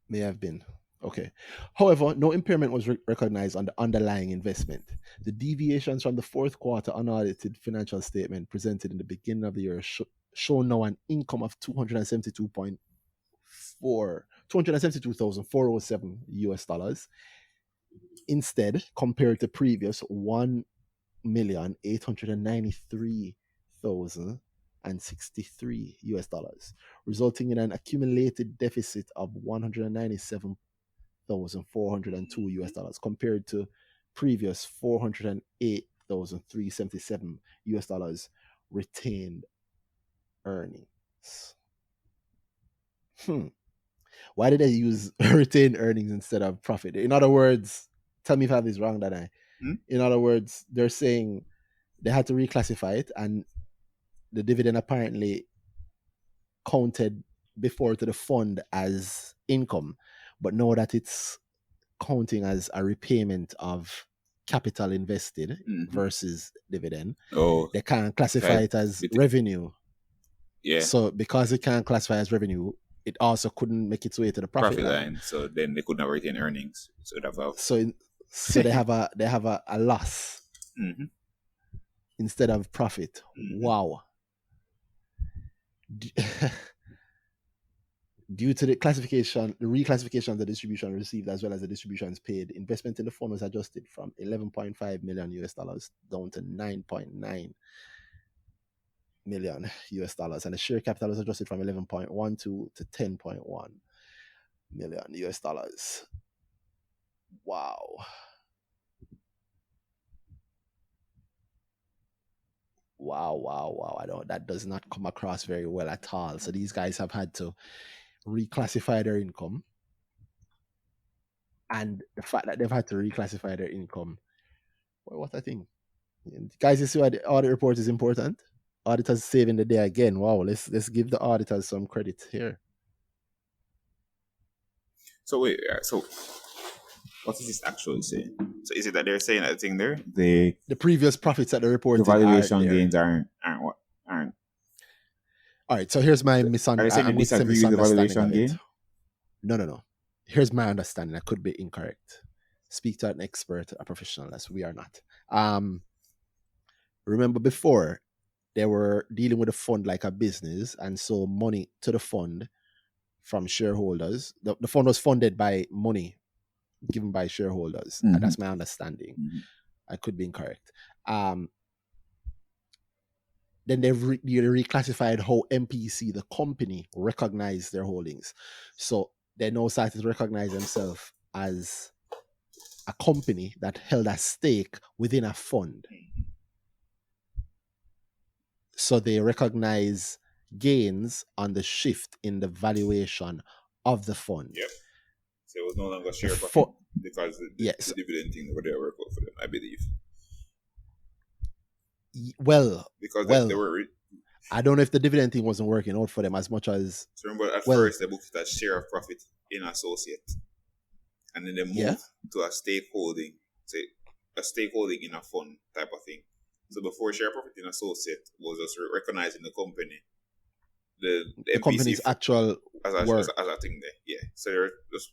May have been. Okay. However, no impairment was recognized on the underlying investment. The deviations from the fourth quarter unaudited financial statement presented in the beginning of the year show now an income of $272,407 US. Instead, compared to previous $1,893,063 US, resulting in an accumulated deficit of $197,402 US compared to previous $408,377 US retained earnings. Why did they use retained earnings instead of profit? In other words, tell me if I have this wrong, Danai. In other words, they're saying they had to reclassify it, and the dividend apparently counted before to the fund as income, but now that it's counting as a repayment of capital invested versus dividend, they can't classify it as revenue. Yeah. So because it can't classify as revenue, it also couldn't make its way to the profit line. So then they could not retain earnings. So they have a loss instead of profit. Wow. Due to the reclassification of the distribution received as well as the distributions paid, investment in the fund was adjusted from $11.5 million US down to $9.9 million US, and the share capital was adjusted from 11.12 to 10.1 million US. Wow. Wow. That does not come across very well at all. So these guys have had to reclassify their income. And the fact that they've had to reclassify their income, well, what I think. Guys, you see why the audit report is important? Auditors saving the day again. Wow, let's give the auditors some credit here. So wait, so what is this actually saying? So is it that they're saying that thing there? The previous profits that they reported, the valuation gains aren't what? Aren't. All right, so here's my Are they saying I'm they disagree with the valuation gain? No. Here's my understanding. I could be incorrect. Speak to an expert, a professional, as we are not. Remember before, they were dealing with a fund like a business, and so money to the fund from shareholders. The fund was funded by money given by shareholders. And that's my understanding. I could be incorrect. Then they reclassified how MPC, the company, recognized their holdings. So they now started to recognize themselves as a company that held a stake within a fund. So they recognize gains on the shift in the valuation of the fund. Yep. So it was no longer share profit because the dividend thing over there worked out for them, I believe. Because they were. I don't know if the dividend thing wasn't working out for them as much as. So remember, at first they booked it as share of profit in associate, and then they moved to a stakeholding, say a stakeholding in a fund type of thing. So before share profit in associate was just recognizing the company, the company's actual as a thing there. Yeah. So they're just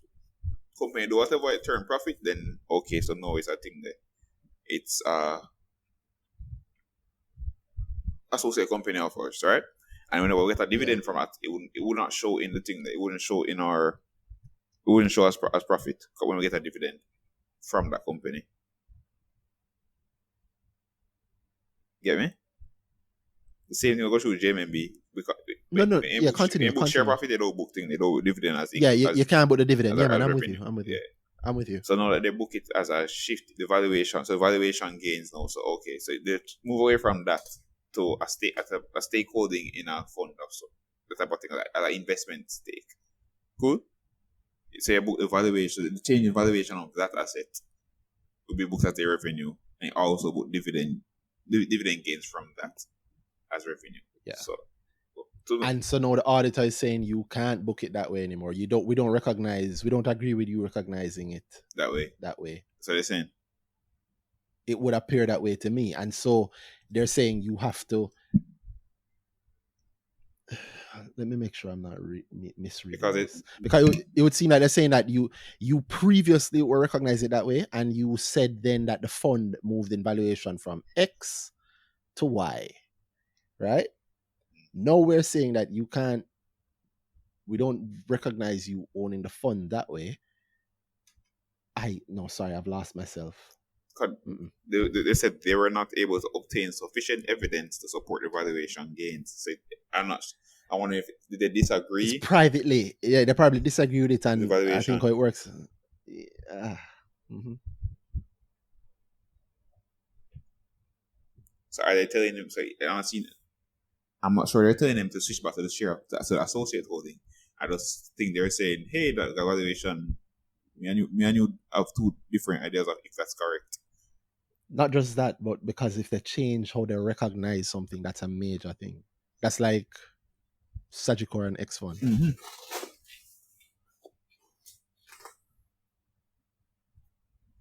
company do whatever it turn profit, then okay, so now it's a thing there. It's associate company of ours, right? And whenever we get a dividend from it, it would not show in the thing that it wouldn't show in our, it wouldn't show as profit when we get a dividend from that company. Get me? The same thing will go through JMB. Continue. Book share profit, they don't book thing, they don't dividend as you can't book the dividend. Yeah, man, I'm with you. I'm with you. So now that they book it as a shift, the valuation, so valuation gains now. So okay, so they move away from that to a stakeholding in a fund or so, the type of thing like an investment stake. Cool. So you book the valuation, the change in valuation of that asset will be booked as a revenue, and also book dividend gains from that as revenue. Yeah. So now the auditor is saying you can't book it that way anymore. We don't agree with you recognizing it that way. So they're saying it would appear that way to me, and so they're saying you have to. Let me make sure I'm not misreading because it would seem like they're saying that you previously were recognizing it that way, and you said then that the fund moved in valuation from X to Y, right? Now we're saying that we don't recognize you owning the fund that way. I've lost myself. They said they were not able to obtain sufficient evidence to support the valuation gains. So I wonder if they disagree. It's privately. Yeah, they probably disagree with it, and I think how it works. So are they telling him? So I'm not sure they're telling him to switch back to the share, to the associate holding. I just think they're saying, hey, the valuation, me and you have two different ideas of if that's correct. Not just that, but because if they change how they recognize something, that's a major thing. That's like Sagicor and X1. Mm-hmm.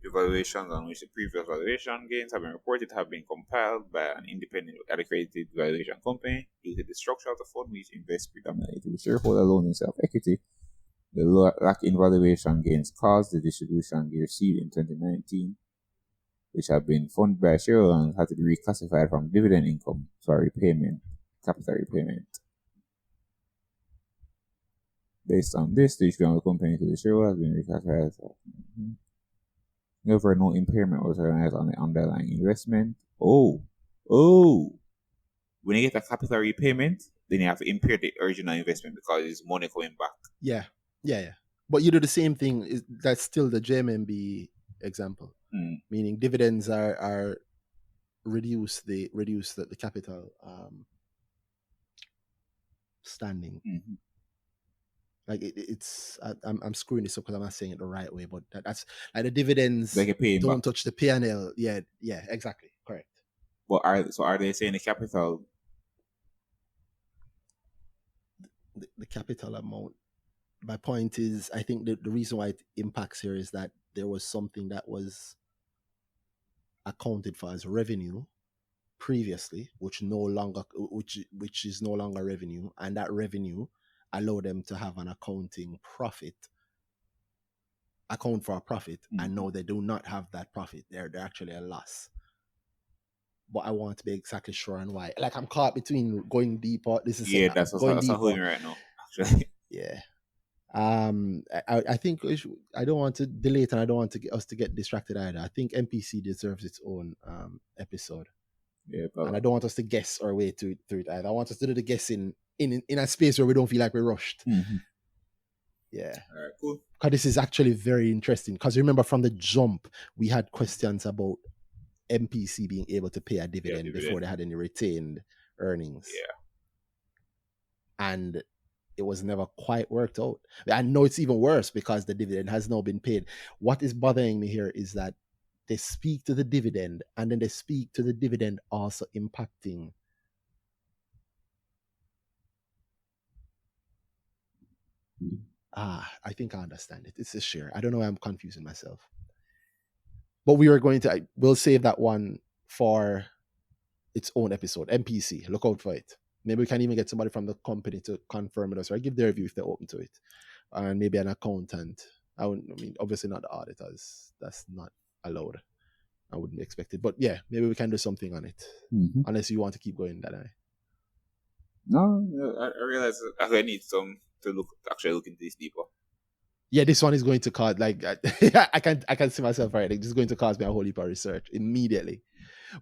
Evaluations on which the previous valuation gains have been reported have been compiled by an independent accredited valuation company due to the structure of the fund, which invests predominantly with shareholder loan and self-equity. The lack in valuation gains caused the distribution they received in 2019, which have been funded by shareholders, had to be reclassified from dividend income to capital repayment. Based on this, the distribution of the company to the shareholder has been reclassified. Therefore, no impairment was recognized on the underlying investment. When you get a capital repayment, then you have to impair the original investment because it's money coming back. Yeah. But you do the same thing. That's still the JMMB example, meaning dividends are reduce the capital standing. Like it's I'm screwing this up because I'm not saying it the right way, but that's like the dividends don't touch the P&L. Yeah, exactly, correct. But are they saying the capital? The capital amount. My point is, I think the reason why it impacts here is that there was something that was accounted for as revenue previously, which is no longer revenue, and that revenue allow them to have an account for a profit, and now they do not have that profit. They're actually a loss. But I want to be exactly sure on why. Like, I'm caught between going deeper. This is that's holding right now. Actually, yeah. I think I don't want to delay it, and I don't want us to get distracted either. I think MPC deserves its own episode. Yeah, and I don't want us to guess our way through it either. I want us to do the guessing in a space where we don't feel like we're rushed. Yeah. All right, cool. Because this is actually very interesting. Because remember, from the jump, we had questions about MPC being able to pay a dividend before they had any retained earnings. Yeah. And it was never quite worked out. I know it's even worse because the dividend has now been paid. What is bothering me here is that they speak to the dividend, and then they speak to the dividend also impacting I think I understand it. It's a share. I don't know why I'm confusing myself. But we'll save that one for its own episode. MPC, look out for it. Maybe we can even get somebody from the company to confirm with us, or give their view if they're open to it. And maybe an accountant. Obviously not the auditors. That's not allowed. I wouldn't expect it. But yeah, maybe we can do something on it. Unless you want to keep going that way. No, I realize I need some to actually look into this deeper. Yeah, this one is going to cause, like, I can see myself right. It's just going to cause me a whole heap of research immediately.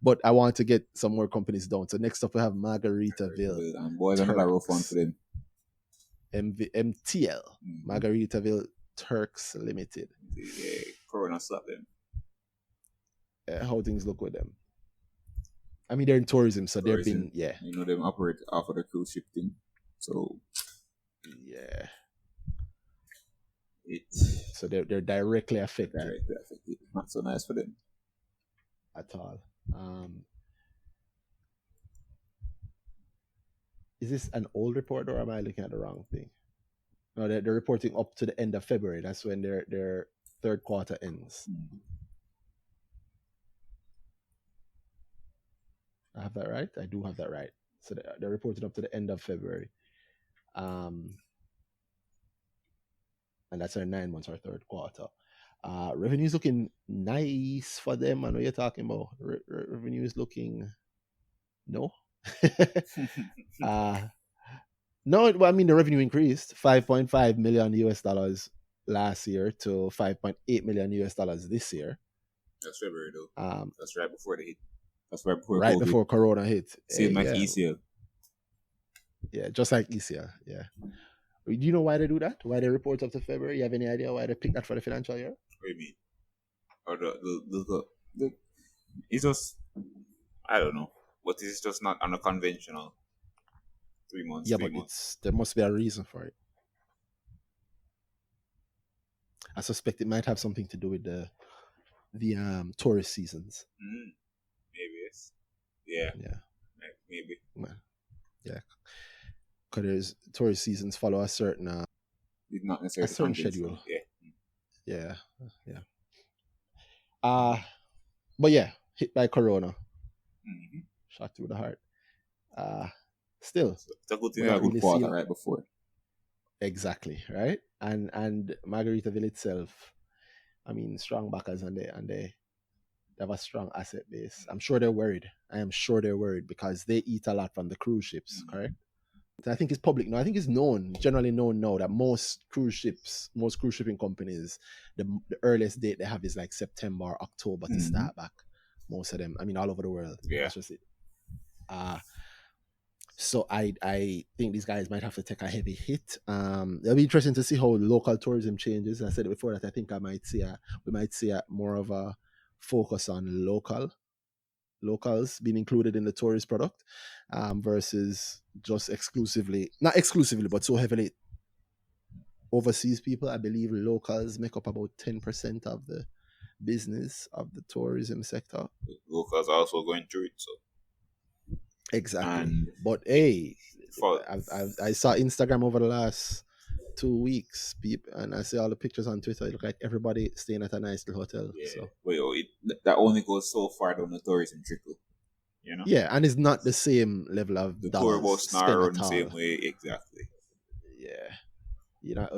But I want to get some more companies down. So next up we have Margaritaville. And boys, another rough one for them. MTL, Margaritaville Turks Limited. Yeah, Corona slapped them. How things look with them? I mean, they're in tourism, so they've been, them operate off of the cruise ship thing. So, yeah. So they're directly affected. Not so nice for them. At all. Is this an old report, or am I looking at the wrong thing? No, they're reporting up to the end of February. That's when their third quarter ends. I have that right? I do have that right. So they're reporting up to the end of February. And that's our 9 months, our third quarter. Revenue is looking nice for them. I know you're talking about revenue is looking no. No, well, I mean, the revenue increased $5.5 million last year to $5.8 million this year. That's February though. That's right before the hit. That's right before right COVID. Before Corona hit. Same like ECL. Yeah, just like ECL. Yeah. Do you know why they do that? Why they report up to February? You have any idea why they pick that for the financial year? What do you mean? Or the it's just, I don't know, but it's just not on a conventional 3 months. Yeah, but there must be a reason for it. I suspect it might have something to do with the tourist seasons. Maybe yes. Yeah. Maybe. Yeah. Because tourist seasons follow a certain not necessarily a certain schedule. Yeah. But yeah, hit by Corona. Shot through the heart. Still, it's a good thing. A good quarter right before. Exactly, right? And Margaritaville itself, I mean, strong backers, and they have a strong asset base. I'm sure they're worried. I am sure they're worried because they eat a lot from the cruise ships, correct? I think it's public now. I think it's generally known now that most cruise shipping companies, the earliest date they have is like September or October to start back. Most of them, I mean, all over the world. Yeah. That's just it. So I think these guys might have to take a heavy hit. It'll be interesting to see how local tourism changes. I said it before that I think we might see more of a focus on locals being included in the tourist product, versus just not exclusively, but so heavily overseas people. I believe locals make up about 10% of the business of the tourism sector. Locals are also going through it, so. Exactly. And but hey, I saw Instagram over the last 2 weeks, people, and I see all the pictures on Twitter. It look like everybody staying at a nice little hotel. yeah, So that only goes so far down the tourism trickle, you know. Yeah, and it's not the same level of The tour dollars bus spent not run at the all. same way, exactly. Yeah, you're not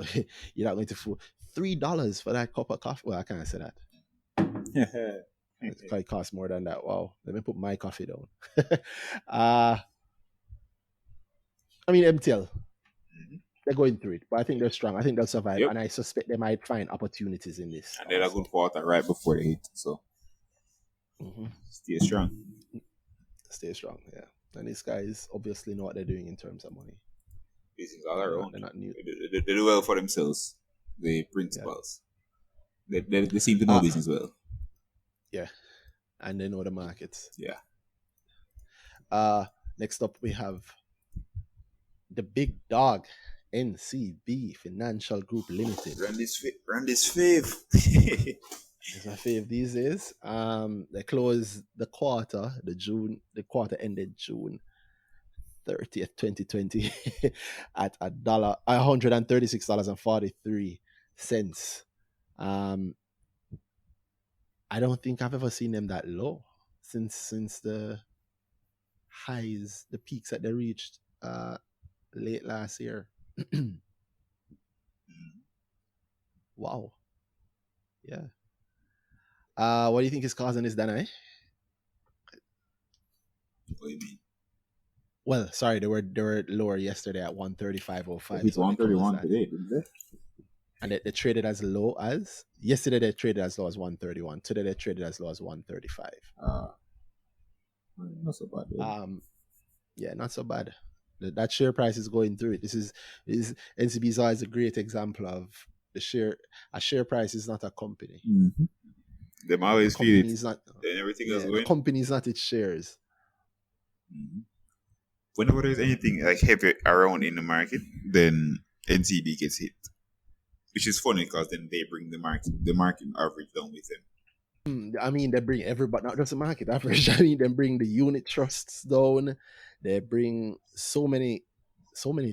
you're not going to fool $3 for that cup of coffee. Well, I can't say that. It probably costs more than that. Wow, let me put my coffee down. I mean, MTL, they're going through it, but I think they're strong. I think they'll survive, Yep. and I suspect they might find opportunities in this. And they're a good quarter right before they hit, so stay strong. Stay strong, yeah. And these guys obviously know what they're doing in terms of money. Business all around. They're not new. They do well for themselves. The principals. Yeah. They seem to know business well. Yeah, and they know the markets. Yeah. Next up, we have the big dog, NCB Financial Group Limited. Run this fave. It's my fave these days. They closed the quarter ended June 30th, 2020 at $136.43. I don't think I've ever seen them that low since the highs, the peaks that they reached late last year. Wow. Yeah. What do you think is causing this, Danai? What do you mean? Well, sorry, they were lower yesterday at 135.05. It's 131 today, didn't they? And they traded as low as yesterday. They traded as low as 131. Today they traded as low as 135. Not so bad. Yeah, not so bad. That share price is going through it. This is NCB's is a great example of a share price is not a company. Mm-hmm. Them always feel it. Not, then everything else going. The company is not its shares. Mm-hmm. Whenever there's anything like heavy around in the market, then NCB gets hit. Which is funny because then they bring the market average down with them. I mean, they bring everybody, not just the market average. I mean, they bring the unit trusts down. They bring so many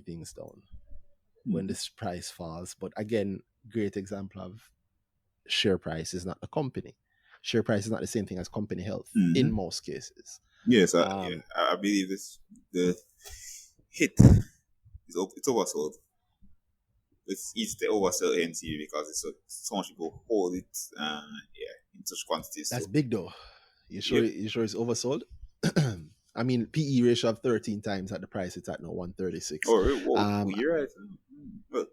things down when this price falls. But again, great example of share price is not a company. Share price is not the same thing as company health in most cases. Yes, I believe the hit is it's oversold. It's easy to oversell NCB because so much people hold it in such quantities. That's big though. You sure it's oversold? I mean, PE ratio of 13 times at the price it's at now, 136. Oh, you're right.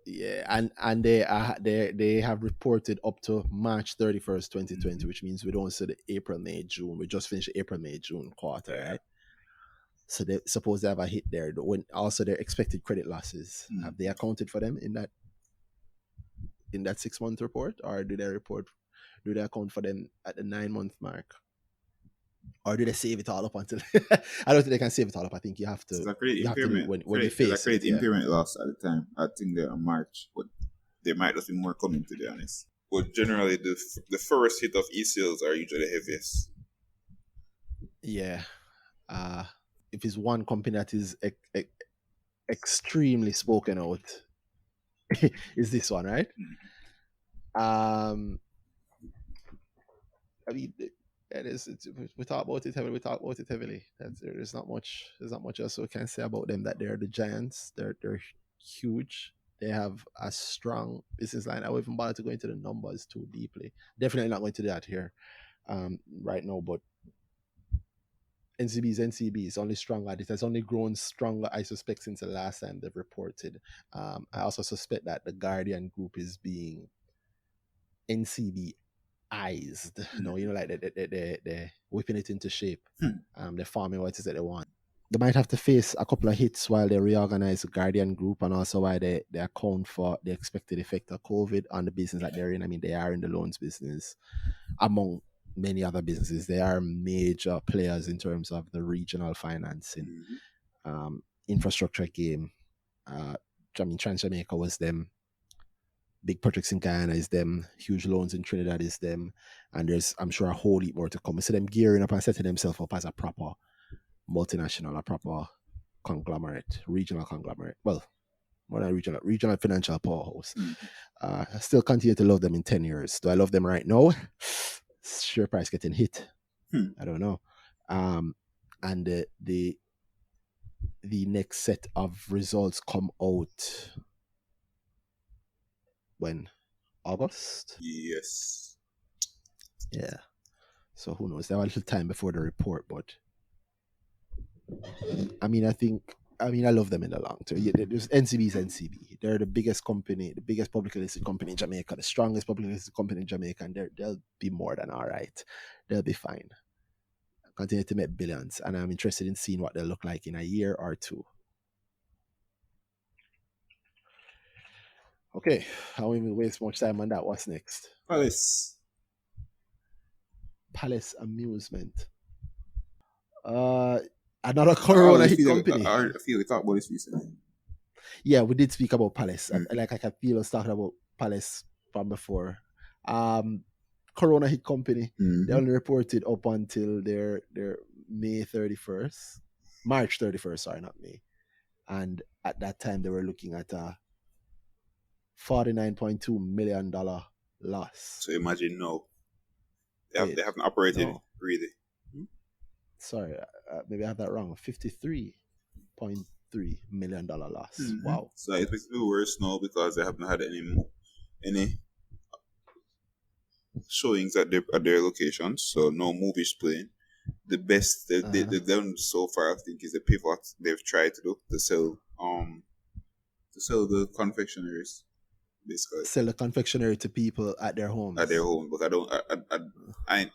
Yeah, and they have reported up to March 31st, 2020, which means we don't see the April, May, June. We just finished the April, May, June quarter, right? So they suppose they have a hit there. When also their expected credit losses, have they accounted for them in that 6-month report, or do they account for them at the 9-month mark? Or do they save it all up until I don't think they can save it all up. I think you have to. It's a credit impairment. When you face it, impairment loss at the time. I think they're in March, but there might just be more coming, to be honest. But generally, the first hit of e-sales are usually the heaviest. Yeah. If it's one company that is extremely spoken out, is this one, right? I mean, we talk about it heavily. There's not much else we can say about them. That they're the giants. They're huge. They have a strong business line. I won't even bother to go into the numbers too deeply. Definitely not going to do that here right now. But NCB is only stronger. It has only grown stronger, I suspect, since the last time they've reported. I also suspect that the Guardian Group is being NCB eyes, like they're whipping it into shape. They're farming what it is that they want. they might have to face a couple of hits while they reorganize the Guardian Group, and also why they account for the expected effect of COVID on the business that they're in. I mean, they are in the loans business, among many other businesses. They are major players in terms of the regional financing, infrastructure game. I mean, Trans Jamaica was them. Big projects in Guyana is them. Huge loans in Trinidad is them. And there's, I'm sure, a whole heap more to come. We see them gearing up and setting themselves up as a proper multinational, a proper conglomerate, regional conglomerate. Well, more than regional financial powerhouse. I still continue to love them in 10 years. Do I love them right now? Share price getting hit. I don't know. And the next set of results come out when? August? Yes. Yeah. So who knows? There was a little time before the report, but I mean, I love them in the long term. Yeah, there's NCB's NCB. They're the biggest company, the biggest publicly listed company in Jamaica, the strongest publicly listed company in Jamaica, and they'll be more than all right. They'll be fine. Continue to make billions, and I'm interested in seeing what they'll look like in a year or two. Okay, I won't even waste much time on that. What's next? Palace Amusement. Another Corona hit company. I feel we talked about this recently. Yeah, we did speak about Palace. Like I can feel us talking about Palace from before. Corona hit company. They only reported up until their May 31st. March 31st, sorry, not May. And at that time they were looking at a $49.2 million loss. So imagine now. They haven't operated really. Sorry, maybe I have that wrong. $53.3 million loss. Wow. So it's basically worse now because they haven't had any showings at their locations. So no movies playing. The best they've done so far, I think, is the pivot they've tried to do to sell the confectionaries. Basically. Sell the confectionery to people at their homes. At their home, but I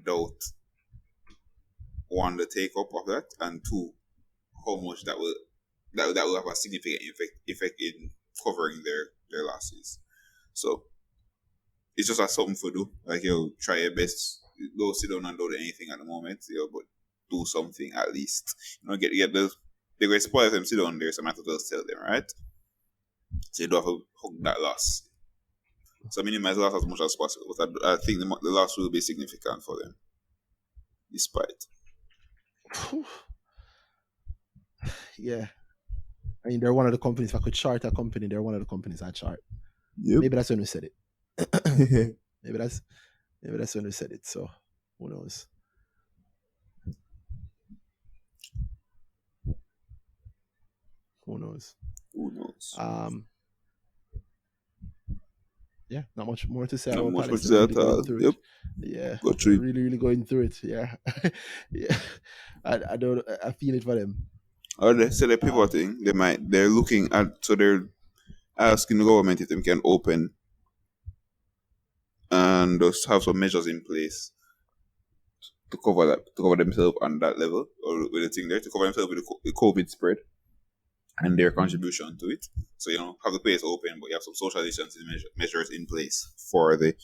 doubt, one, the take up of that, and two, how much that will have a significant effect in covering their losses. So it's just something to do. Like, try your best. Don't sit down and do anything at the moment, but do something at least. Get they're going to spoil them, sit down there, so I might as well sell them, right? So you don't have to hug that loss. So minimize loss as much as possible. But I think the loss will be significant for them, despite. Yeah. I mean, they're one of the companies. If I could chart a company, they're one of the companies I chart. Yep. Maybe that's when we said it. Maybe that's when we said it. So who knows? Who knows? Yeah, not much more to say about Palace. Yep. Yeah, really going through it. Yeah, yeah. I feel it for them. Or they say they're pivoting. They're looking at, so they're asking the government if they can open and just have some measures in place to cover themselves on that level, or with the thing there, to cover themselves with the COVID spread and their contribution to it. So, have the place open, but you have some social distancing measures in place for the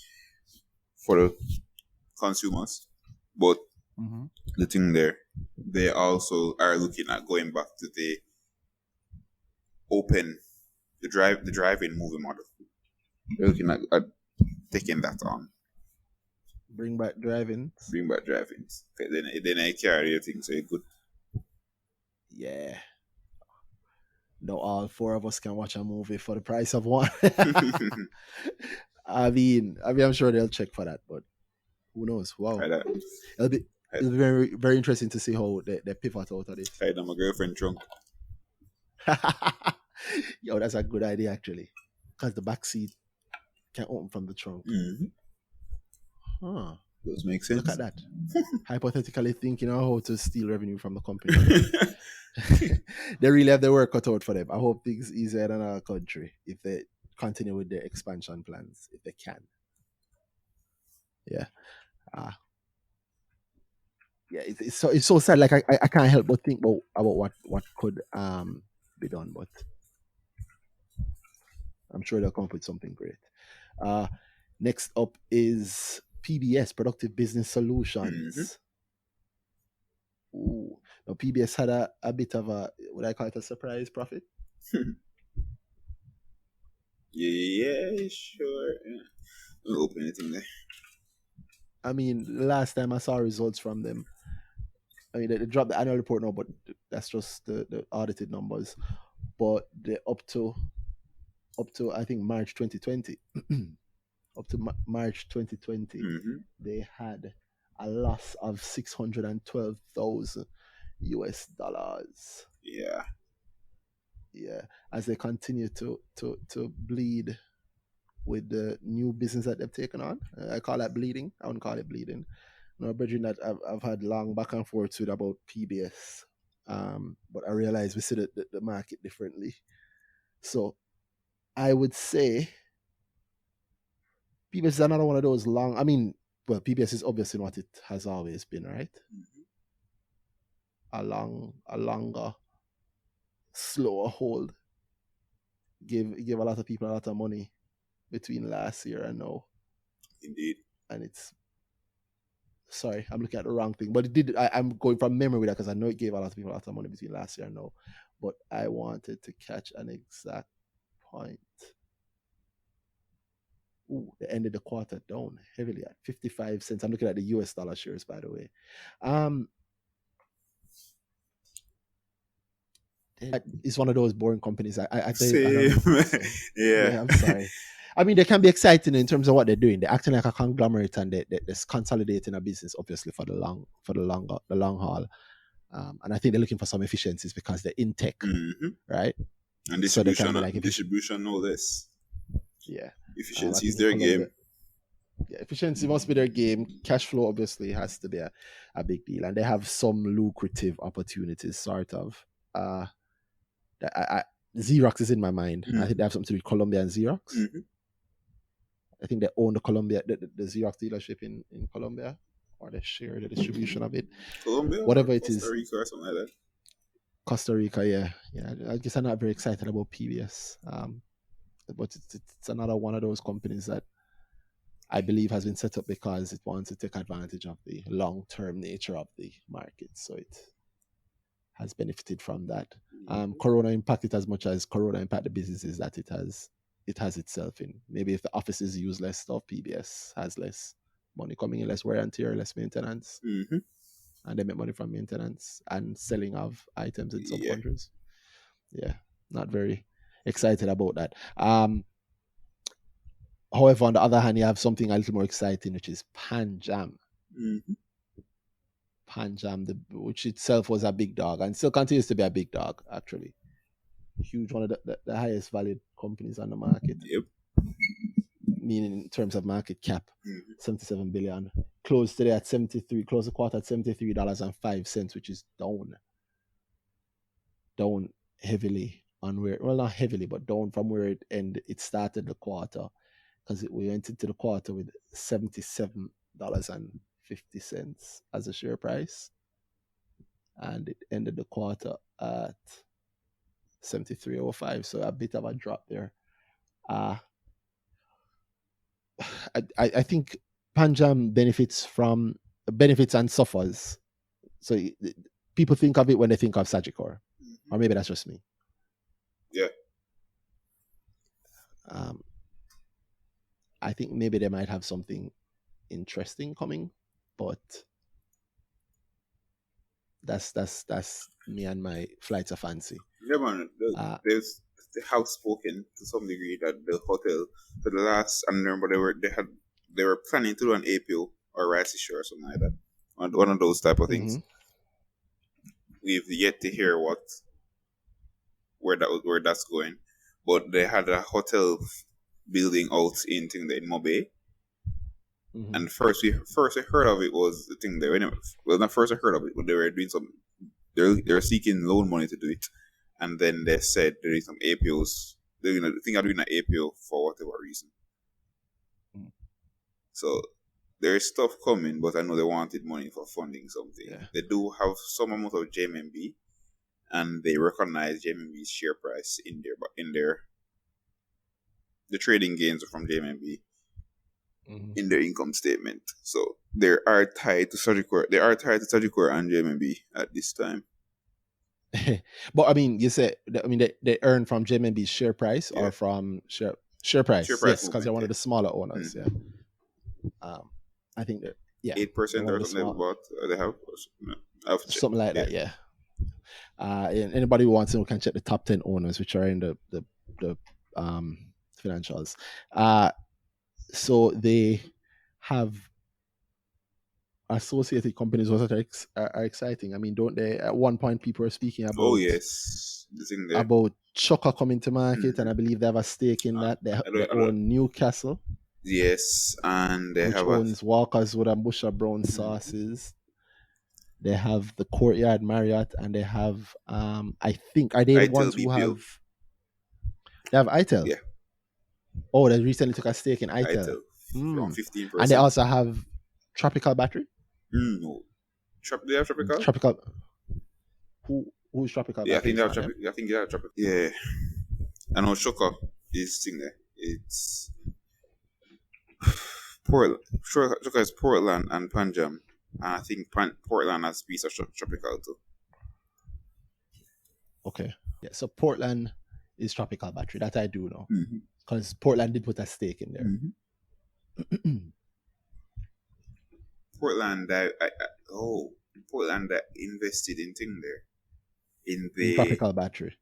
consumers. But the thing there, they also are looking at going back to the drive-in movie model. They're looking at taking that on. Bring back drive-ins. Okay, then I carry your thing, so you're good. Yeah. No, all four of us can watch a movie for the price of one. I mean, I'm sure they'll check for that, but who knows? Wow. It'll be very, very interesting to see how they pivot out of this. Hide on my girlfriend trunk. Yo, that's a good idea, actually. Because the back seat can open from the trunk. Huh. Those make sense. Look at that. Hypothetically thinking of how to steal revenue from the company. They really have their work cut out for them. I hope things easier than our country if they continue with their expansion plans, if they can. Yeah. it's so sad. Like I can't help but think about what could be done, but I'm sure they'll come up with something great. Next up is PBS, Productive Business Solutions. Ooh. Now PBS had a bit of a, what I call it, a surprise profit. Yeah, sure. Yeah. I'll open anything there. I mean, last time I saw results from them, I mean, they dropped the annual report now, but that's just the audited numbers. But they're up to I think March 2020. Up to March 2020, they had a loss of $612,000 US. Yeah, as they continue to bleed with the new business that they've taken on. I call that bleeding. I wouldn't call it bleeding. No, brethren, that I've had long back and forth with about PBS, but I realize we see the market differently. So I would say PBS is another one of those long. I mean, well, PBS is obviously what it has always been, right? A longer, slower hold. Give a lot of people a lot of money between last year and now. Indeed. And it's, sorry, I'm looking at the wrong thing, but it did. I'm going from memory with that because I know it gave a lot of people a lot of money between last year and now. But I wanted to catch an exact point. Ooh, they ended the quarter down heavily at 55 cents. I'm looking at the US dollar shares, by the way. It's one of those boring companies. I don't know. So, yeah, I'm sorry. I mean, they can be exciting in terms of what they're doing. They're acting like a conglomerate and they're consolidating a business, obviously, for the long haul. And I think they're looking for some efficiencies because they're in tech, right? And distribution, so like distribution, no less. Yeah, efficiency is their game. Yeah, efficiency must be their game. Cash flow obviously has to be a big deal, and they have some lucrative opportunities, sort of. Xerox is in my mind. I think they have something to do with Colombia and Xerox. I think they own the Xerox dealership in Colombia, or they share the distribution of it. Colombia, whatever it is. Costa Rica or something like that. Costa Rica, yeah. I guess I'm not very excited about PBS, but it's another one of those companies that I believe has been set up because it wants to take advantage of the long-term nature of the market, so it has benefited from that. Corona impacted as much as Corona impacted the businesses that it has itself in. Maybe if the offices use less stuff, PBS has less money coming in, less wear and tear, less maintenance, and they make money from maintenance and selling of items in some countries. Yeah, not very excited about that. However, on the other hand, you have something a little more exciting, which is PanJam. PanJam, which itself was a big dog and still continues to be a big dog, actually. Huge, one of the highest valued companies on the market. Yep. Meaning in terms of market cap, 77 billion. Closed today at 73, closed the quarter at $73.05, which is down heavily on where, well, not heavily, but down from where it started the quarter, because we went into the quarter with $77.50 as a share price, and it ended the quarter at 73.05, so a bit of a drop there. I think PanJam benefits and suffers. So people think of it when they think of Sagicor, or maybe that's just me. Yeah. I think maybe they might have something interesting coming, but that's me and my flights of fancy. Yeah, man. There's the house spoken to some degree that the hotel for the last, I remember they were planning to do an APO or rights issue or something like that. One of those type of things. We've yet to hear where that's going, but they had a hotel building out in Mobay. And first I heard of it was the thing there. Well, not first I heard of it, but they were doing some. They're seeking loan money to do it, and then they said there is some APOs. They're gonna think of doing an APO for whatever reason. So there's stuff coming, but I know they wanted money for funding something. Yeah. They do have some amount of JMB, and they recognize JMB's share price in their the trading gains from JMB in their income statement. So they are tied to Sagicor. They are tied to Sagicor and JMB at this time. But I mean, you said, I mean, they earn from JMB's share price or from share price? Yes, because they're one of the smaller owners. Yeah. I think that 8% or something they bought. They have something like that. Yeah. Anybody who wants to know can check the top 10 owners, which are in the financials. So they have associated companies that are exciting. I mean, don't they? At one point, people were speaking about. Oh yes, the thing there. About Chuka coming to market, and I believe they have a stake in that. They own Newcastle. Yes, and they which owns Walker's Wood and Busher Brown sauces. They have the Courtyard Marriott, and they have I think are they the ones who have? They have ITEL. Yeah. Oh, they recently took a stake in ITEL. From 15%. And they also have Tropical Battery. No, they have Tropical. Tropical. Who's Tropical? Yeah, I think they have Tropical. I think they have Tropical. Yeah, I know Shoka is thing there. It's Portland. Shoka is Portland and Panjam, and I think Portland has a piece of Tropical too. Okay. Yeah. So Portland is Tropical Battery. That I do know because Portland did put a stake in there. Portland, Portland invested in thing there. In the Tropical Battery,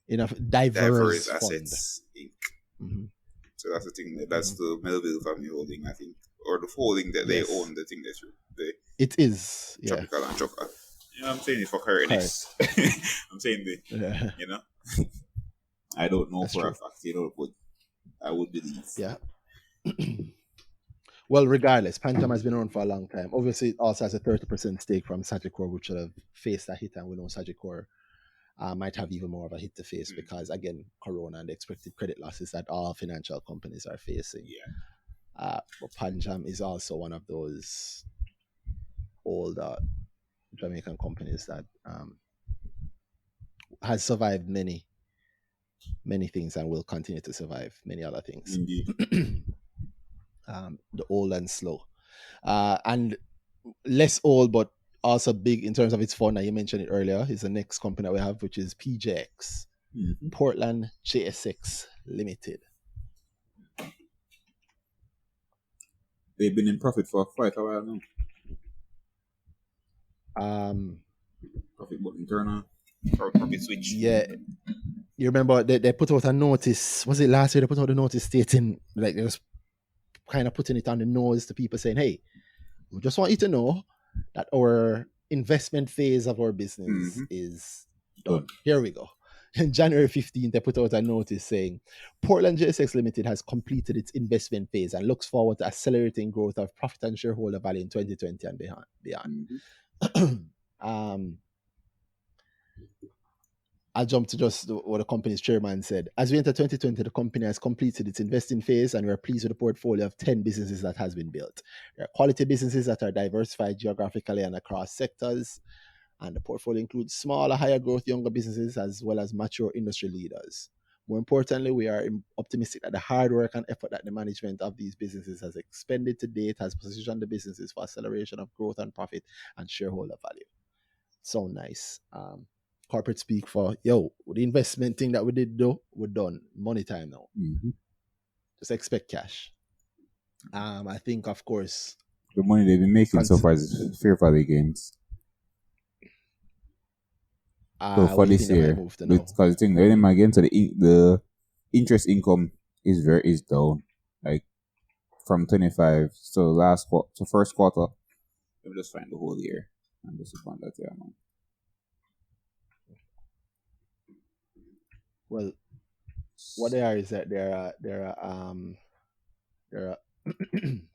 in a diverse assets Inc. So that's the thing. That's the Melville family holding, I think, or the holding that they own. The thing that it is Tropical and Chocolate. You know, I'm saying it for correctness. I'm saying you know, I don't know that's for a fact, you know, but I would believe. Yeah. Well, regardless, Panjam has been around for a long time. Obviously, it also has a 30% stake from Sagicor, which should have faced a hit, and we know Sagicor might have even more of a hit to face because, again, Corona and the expected credit losses that all financial companies are facing. Yeah. But Panjam is also one of those older Jamaican companies that has survived many things and will continue to survive many other things. Indeed. The old and slow, and less old, but also big in terms of its fund. You mentioned it earlier. Is the next company that we have, which is PJX, Portland JSX Limited. They've been in profit for quite a while now. Profit button turner or profit switch. Yeah. You remember they put out a notice? Was it last year? They put out a notice stating like they was kind of putting it on the nose to people, saying, "Hey, we just want you to know that our investment phase of our business is done. Here we go." On January 15th, they put out a notice saying, Portland JSX Limited has completed its investment phase and looks forward to accelerating growth of profit and shareholder value in 2020 and beyond. I'll jump to just what the company's chairman said. As we enter 2020, the company has completed its investing phase, and we are pleased with the portfolio of 10 businesses that has been built. There are quality businesses that are diversified geographically and across sectors, and the portfolio includes smaller, higher growth, younger businesses, as well as mature industry leaders. More importantly, we are optimistic that the hard work and effort that the management of these businesses has expended to date has positioned the businesses for acceleration of growth and profit and shareholder value. So nice. Corporate speak for, the investment thing that we did do, we're done. Money time now. Just expect cash. I think, of course, the money they've been making so far is fair value gains. So for this year, because the thing, again, so the interest income is down, like from 25. So first quarter, let me just find the whole year and just find that there, man. Well, what they are is that they're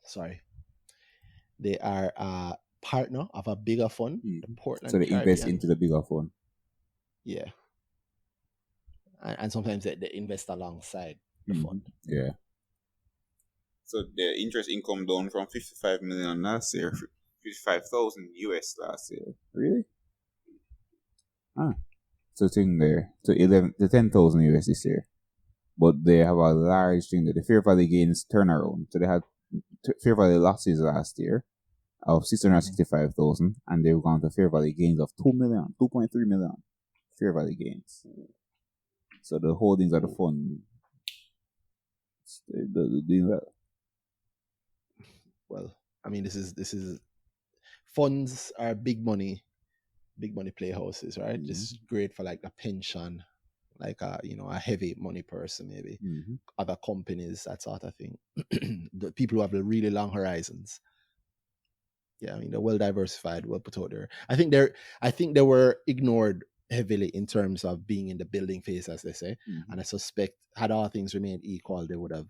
sorry, they are a partner of a bigger fund, the Portland. So they invest into the bigger fund. Yeah, and sometimes they invest alongside the fund. Yeah. So the interest income down from 55 million last year, 55,000 US last year. Really? Ah. So thing there, to 10,000 US this year. But they have a large thing that the Fair Value gains turnaround. So they had Fair Value losses last year of 665,000, and they've gone to Fair Value gains of 2.3 million Fair Value gains. So the holdings of the fund, they're doing well. Well, I mean, this is funds are big money playhouses, right? This is great for like a pension, like a heavy money person, maybe other companies, that sort of thing. The people who have really long horizons. Yeah, I mean, they're well diversified, well put out there. I think they were ignored heavily in terms of being in the building phase, as they say. And I suspect had all things remained equal, they would have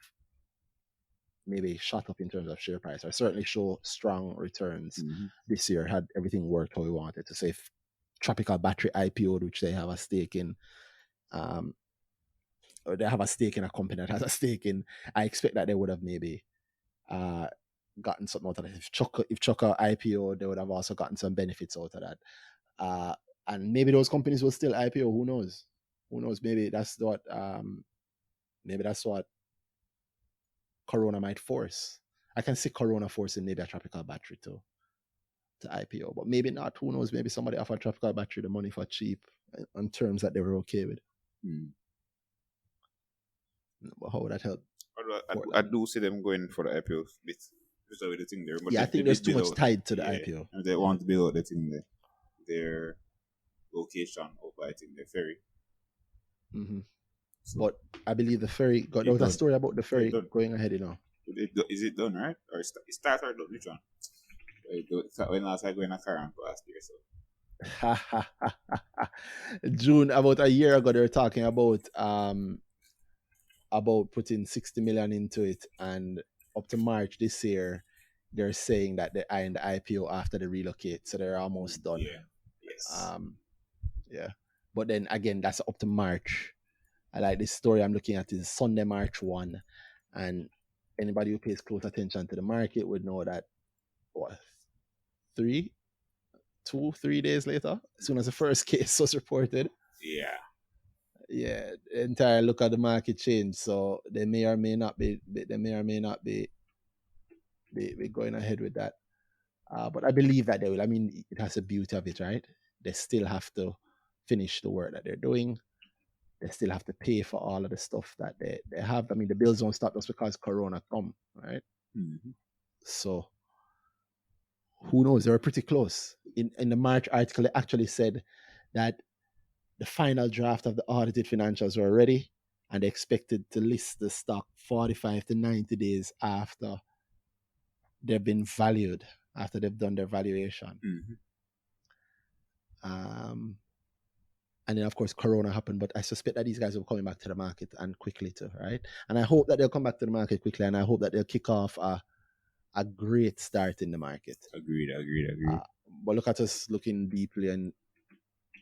maybe shot up in terms of share price, or certainly show strong returns this year had everything worked how we wanted. To say Tropical Battery IPO, which they have a stake in, or they have a stake in a company that has a stake in, I expect that they would have maybe gotten something out of it. If Choco IPO, they would have also gotten some benefits out of that. And maybe those companies will still IPO. Who knows? Maybe that's what Corona might force. I can see Corona forcing maybe a Tropical Battery to IPO, but maybe not. Who knows? Maybe somebody offered Tropical Battery the money for cheap on terms that they were okay with. But how would that help? I do see them going for the IPO bit. Just with the thing there. But I think there's too much tied to the IPO. And they want to build out the thing there. Their location over, I think, the ferry. So, but I believe the ferry there was a story about the ferry going ahead, Is it done, right? Or it started or done? Which one? When last I go in a car and last year, so June, about a year ago, they were talking about putting 60 million into it, and up to March this year, they're saying that they're eyeing the IPO after they relocate, so they're almost done. Yeah. But then again, that's up to March. I like this story I'm looking at is Sunday, March 1, and anybody who pays close attention to the market would know that 3 days later, as soon as the first case was reported, the entire look at the market changed. So they may or may not be going ahead with that. But I believe that they will. I mean, it has a beauty of it, right? They still have to finish the work that they're doing. They still have to pay for all of the stuff that they have. I mean, the bills don't stop just because Corona come, right? So who knows? They were pretty close. In the March article, they actually said that the final draft of the audited financials were ready, and they expected to list the stock 45 to 90 days after they've been valued, after they've done their valuation. And then, of course, Corona happened, but I suspect that these guys will be coming back to the market and quickly too, right? And I hope that they'll come back to the market quickly, and I hope that they'll kick off a great start in the market. Agreed. But look at us looking deeply in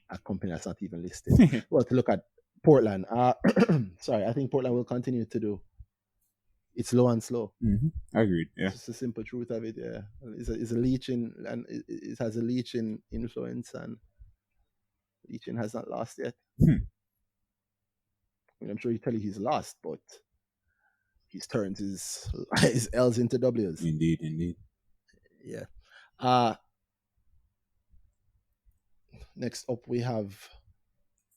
a company that's not even listed. Well, to look at Portland. I think Portland will continue to do. It's low and slow. Agreed. Yeah. It's the simple truth of it. Yeah, it's a leeching, and it has a leeching influence, and leeching has not lost yet. I mean, I'm sure he tell you he's lost, but he's turned his L's into W's. Indeed. Yeah. Next up, we have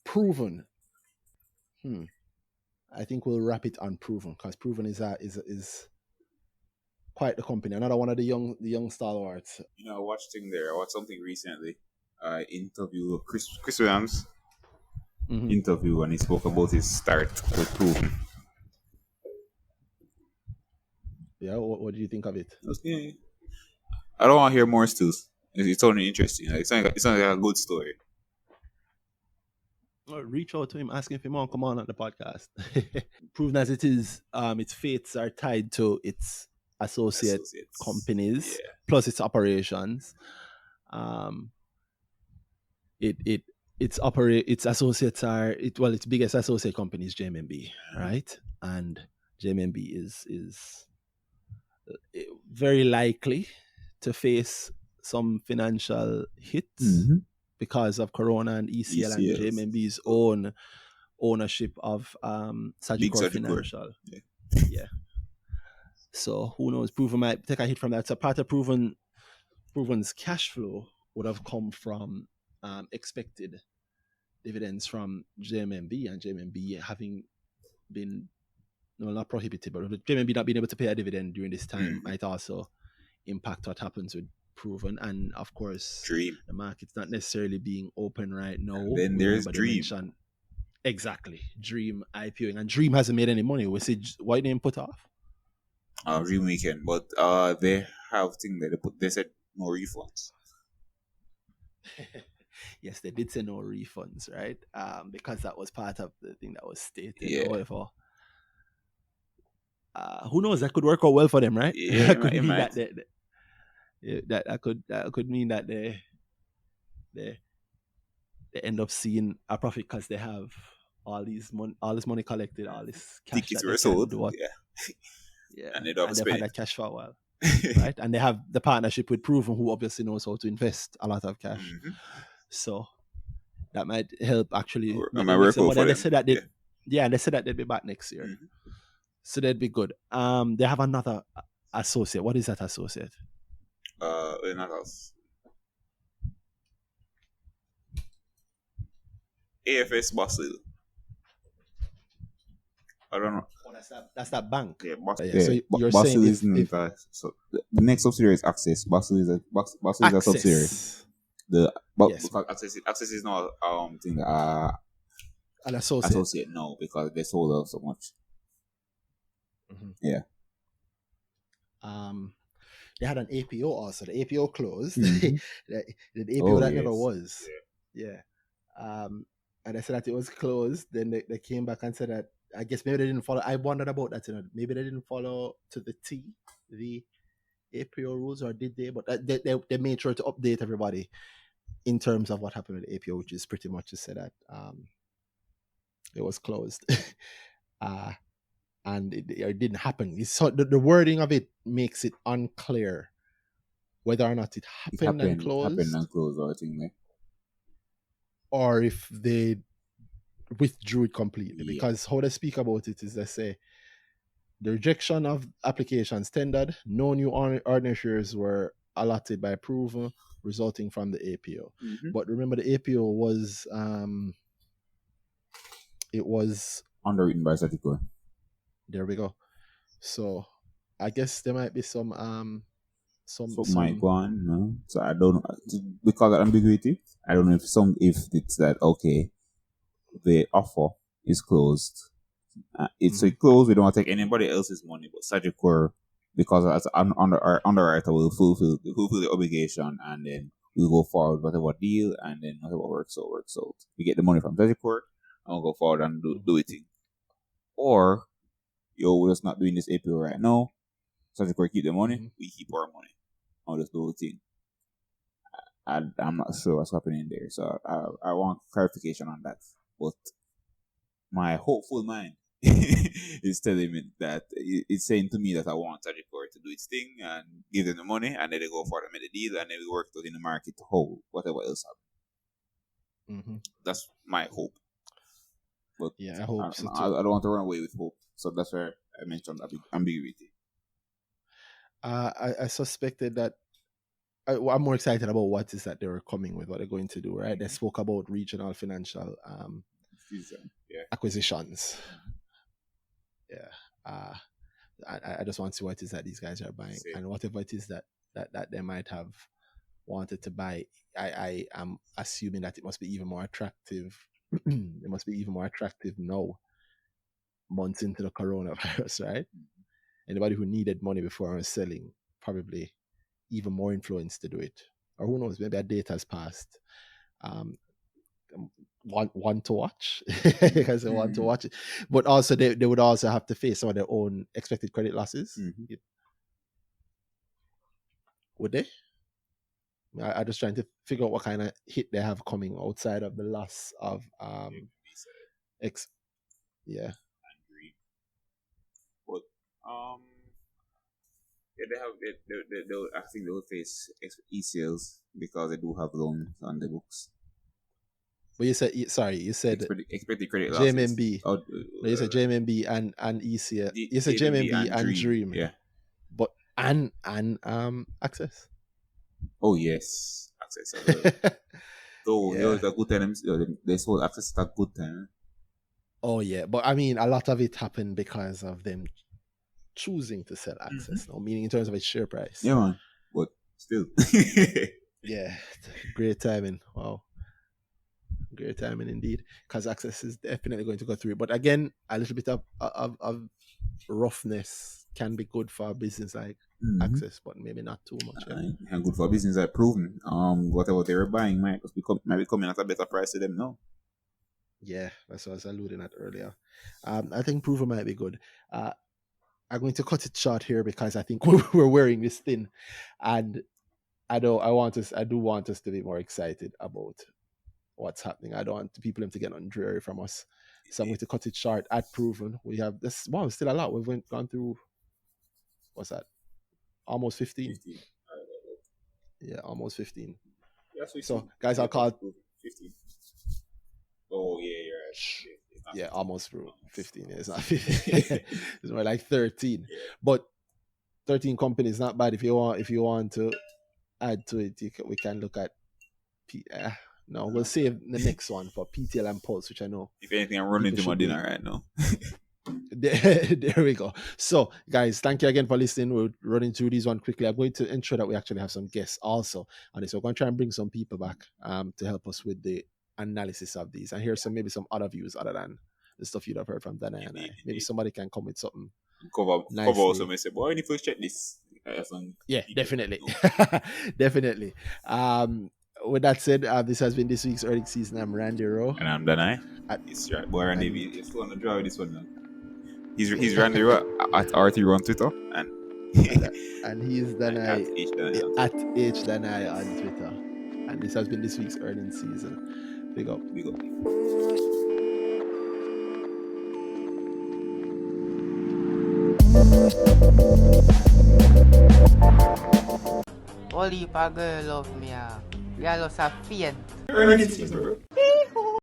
Proven. I think we'll wrap it on Proven, because Proven is quite the company. Another one of the young stalwarts. I watched something recently. I interviewed Chris Williams. Interview, and he spoke about his start with Proven. Yeah, what do you think of it? Okay. I don't want to hear more stills. It's only interesting. It's not like a good story. Reach out to him, ask him if he want to come on the podcast. Proven as it is, its fates are tied to its associate companies, plus its operations. Its associates are its biggest associate company is JMB, right? And JMB is very likely to face some financial hits because of Corona and ECL and JMB's own ownership of Sagicor Financial. Yeah. So who knows? Proven might take a hit from that. So part of Proven's cash flow would have come from expected dividends from JMB, and JMB having been not prohibited, but JMB not being able to pay a dividend during this time might also impact what happens with Proven. And of course, Dream. The market's not necessarily being open right now. And then there's Dream. Exactly. Dream IPOing. And Dream hasn't made any money. We see why didn't put off? Dream Weekend. But they have thing that they said no refunds. Yes, they did say no refunds, right? Because that was part of the thing that was stated. Yeah. However, who knows? That could work out well for them, right? Yeah, that could mean that could mean that they end up seeing a profit because they have all this money collected, all this cash tickets were sold. Yeah, and they've had that cash for a while, right? And they have the partnership with Proven, who obviously knows how to invest a lot of cash. So that might help actually. They said that they said that they'd be back next year. So that'd be good. They have another associate. What is that associate? Not us. AFS Basel. I don't know. Oh, that's that bank. Yeah, So you're Basel saying so the next subsidiary is Access. Basel is a subsidiary. Because Access is not thing an associate. Associate no, because they sold out so much. Yeah. They had an APO also. The APO closed. the APO never was. Yeah. And they said that it was closed. Then they came back and said that I guess maybe they didn't follow. I wondered about that. Maybe they didn't follow to the T the APO rules, or did they? But they made sure to update everybody in terms of what happened with the APO, which is pretty much to say that it was closed. And it didn't happen. So the wording of it makes it unclear whether or not it happened and closed, or thing, or if they withdrew it completely. Because how they speak about it is they say the rejection of applications tendered, no new ordinary shares were allotted by Proven, resulting from the APO. But remember, the APO was it was underwritten by Sagicor. There we go. So I guess there might be some might go on, no? So I don't know, because of ambiguity. I don't know if it's that okay, the offer is closed. It's closed. We don't want to take anybody else's money, but Sagicor, because as our underwriter will fulfill the obligation, and then we'll go forward whatever deal, and then whatever works out. We get the money from Sagicor, and we'll go forward and do it. Or we're just not doing this APO right now. Sagicor keep the money, we keep our money. I'll just do the thing. I'm not sure what's happening there, so I want clarification on that. But my hopeful mind is telling me that it's saying to me that I want Sagicor to do its thing and give them the money, and then they go for it and make the deal, and then we work out in the market to hold whatever else happens. That's my hope. But yeah, I hope so too. I don't want to run away with hope, so that's where I mentioned ambiguity. I suspected that. I'm more excited about what is that they were coming with, what they're going to do, right? They spoke about regional financial acquisitions. Yeah. I just want to see what it is that these guys are buying. And whatever it is that they might have wanted to buy, I am assuming that it must be even more attractive. It must be even more attractive now, months into the coronavirus, right? Anybody who needed money before was selling, probably even more influence to do it. Or who knows, maybe a date has passed. Want to watch because they want to watch it, but also they would also have to face some of their own expected credit losses. Would they? I'm just trying to figure out what kind of hit they have coming outside of the loss of But I think they will face ECLs because they do have loans on the books. But you said expected credit losses. JMMB. You said JMMB and ECL. You said JMMB and Dream. Yeah. But and Access. Oh yes, Access. So it was a good time. They sold Access at a good time. Oh yeah, but I mean, a lot of it happened because of them choosing to sell Access. No, meaning in terms of its share price. Yeah, man. But still. Yeah, great timing. Wow. Great timing indeed, because Access is definitely going to go through. But again, a little bit of roughness can be good for a business like Access, but maybe not too much. And good for a business like Proven. Whatever they were buying might be coming at a better price to them now. Yeah, that's what I was alluding at earlier. I think Proven might be good. I'm going to cut it short here because I think we're wearing this thin, and I do want us to be more excited about what's happening. I don't want the people to get on dreary from us. So I'm going to cut it short at Proven. We have this, still a lot. We've gone through, what's that? Almost 15. Yeah, almost 15. So, guys, I'll call it 15. Oh, yeah, you're right. Yeah, almost through 15. It's not 15. It's more like 13. Yeah. But 13 companies, not bad. If you want to add to it, we can look at no, we'll save the next one for PTL and Pulse, which I know. If anything, I'm running to my dinner right now. There we go. So, guys, thank you again for listening. We're running through these one quickly. I'm going to ensure that we actually have some guests also on this. So we're going to try and bring some people back to help us with the analysis of these and hear maybe some other views other than the stuff you'd have heard from Dana and I. Maybe somebody can come with something. Cover also may say, boy, I need to check this. Yeah, definitely. Definitely. With that said, this has been this week's earnings season. I'm Randy Rowe. And I'm Danai. It's right, boy Randy. You're still on the draw with this one now. He's Randy Rowe at RT on Twitter. And he's Danai at H Danai on Twitter. And this has been this week's earnings season. Big up. Big up. Only if a girl love me, girl just a faint. Earnings season, bro.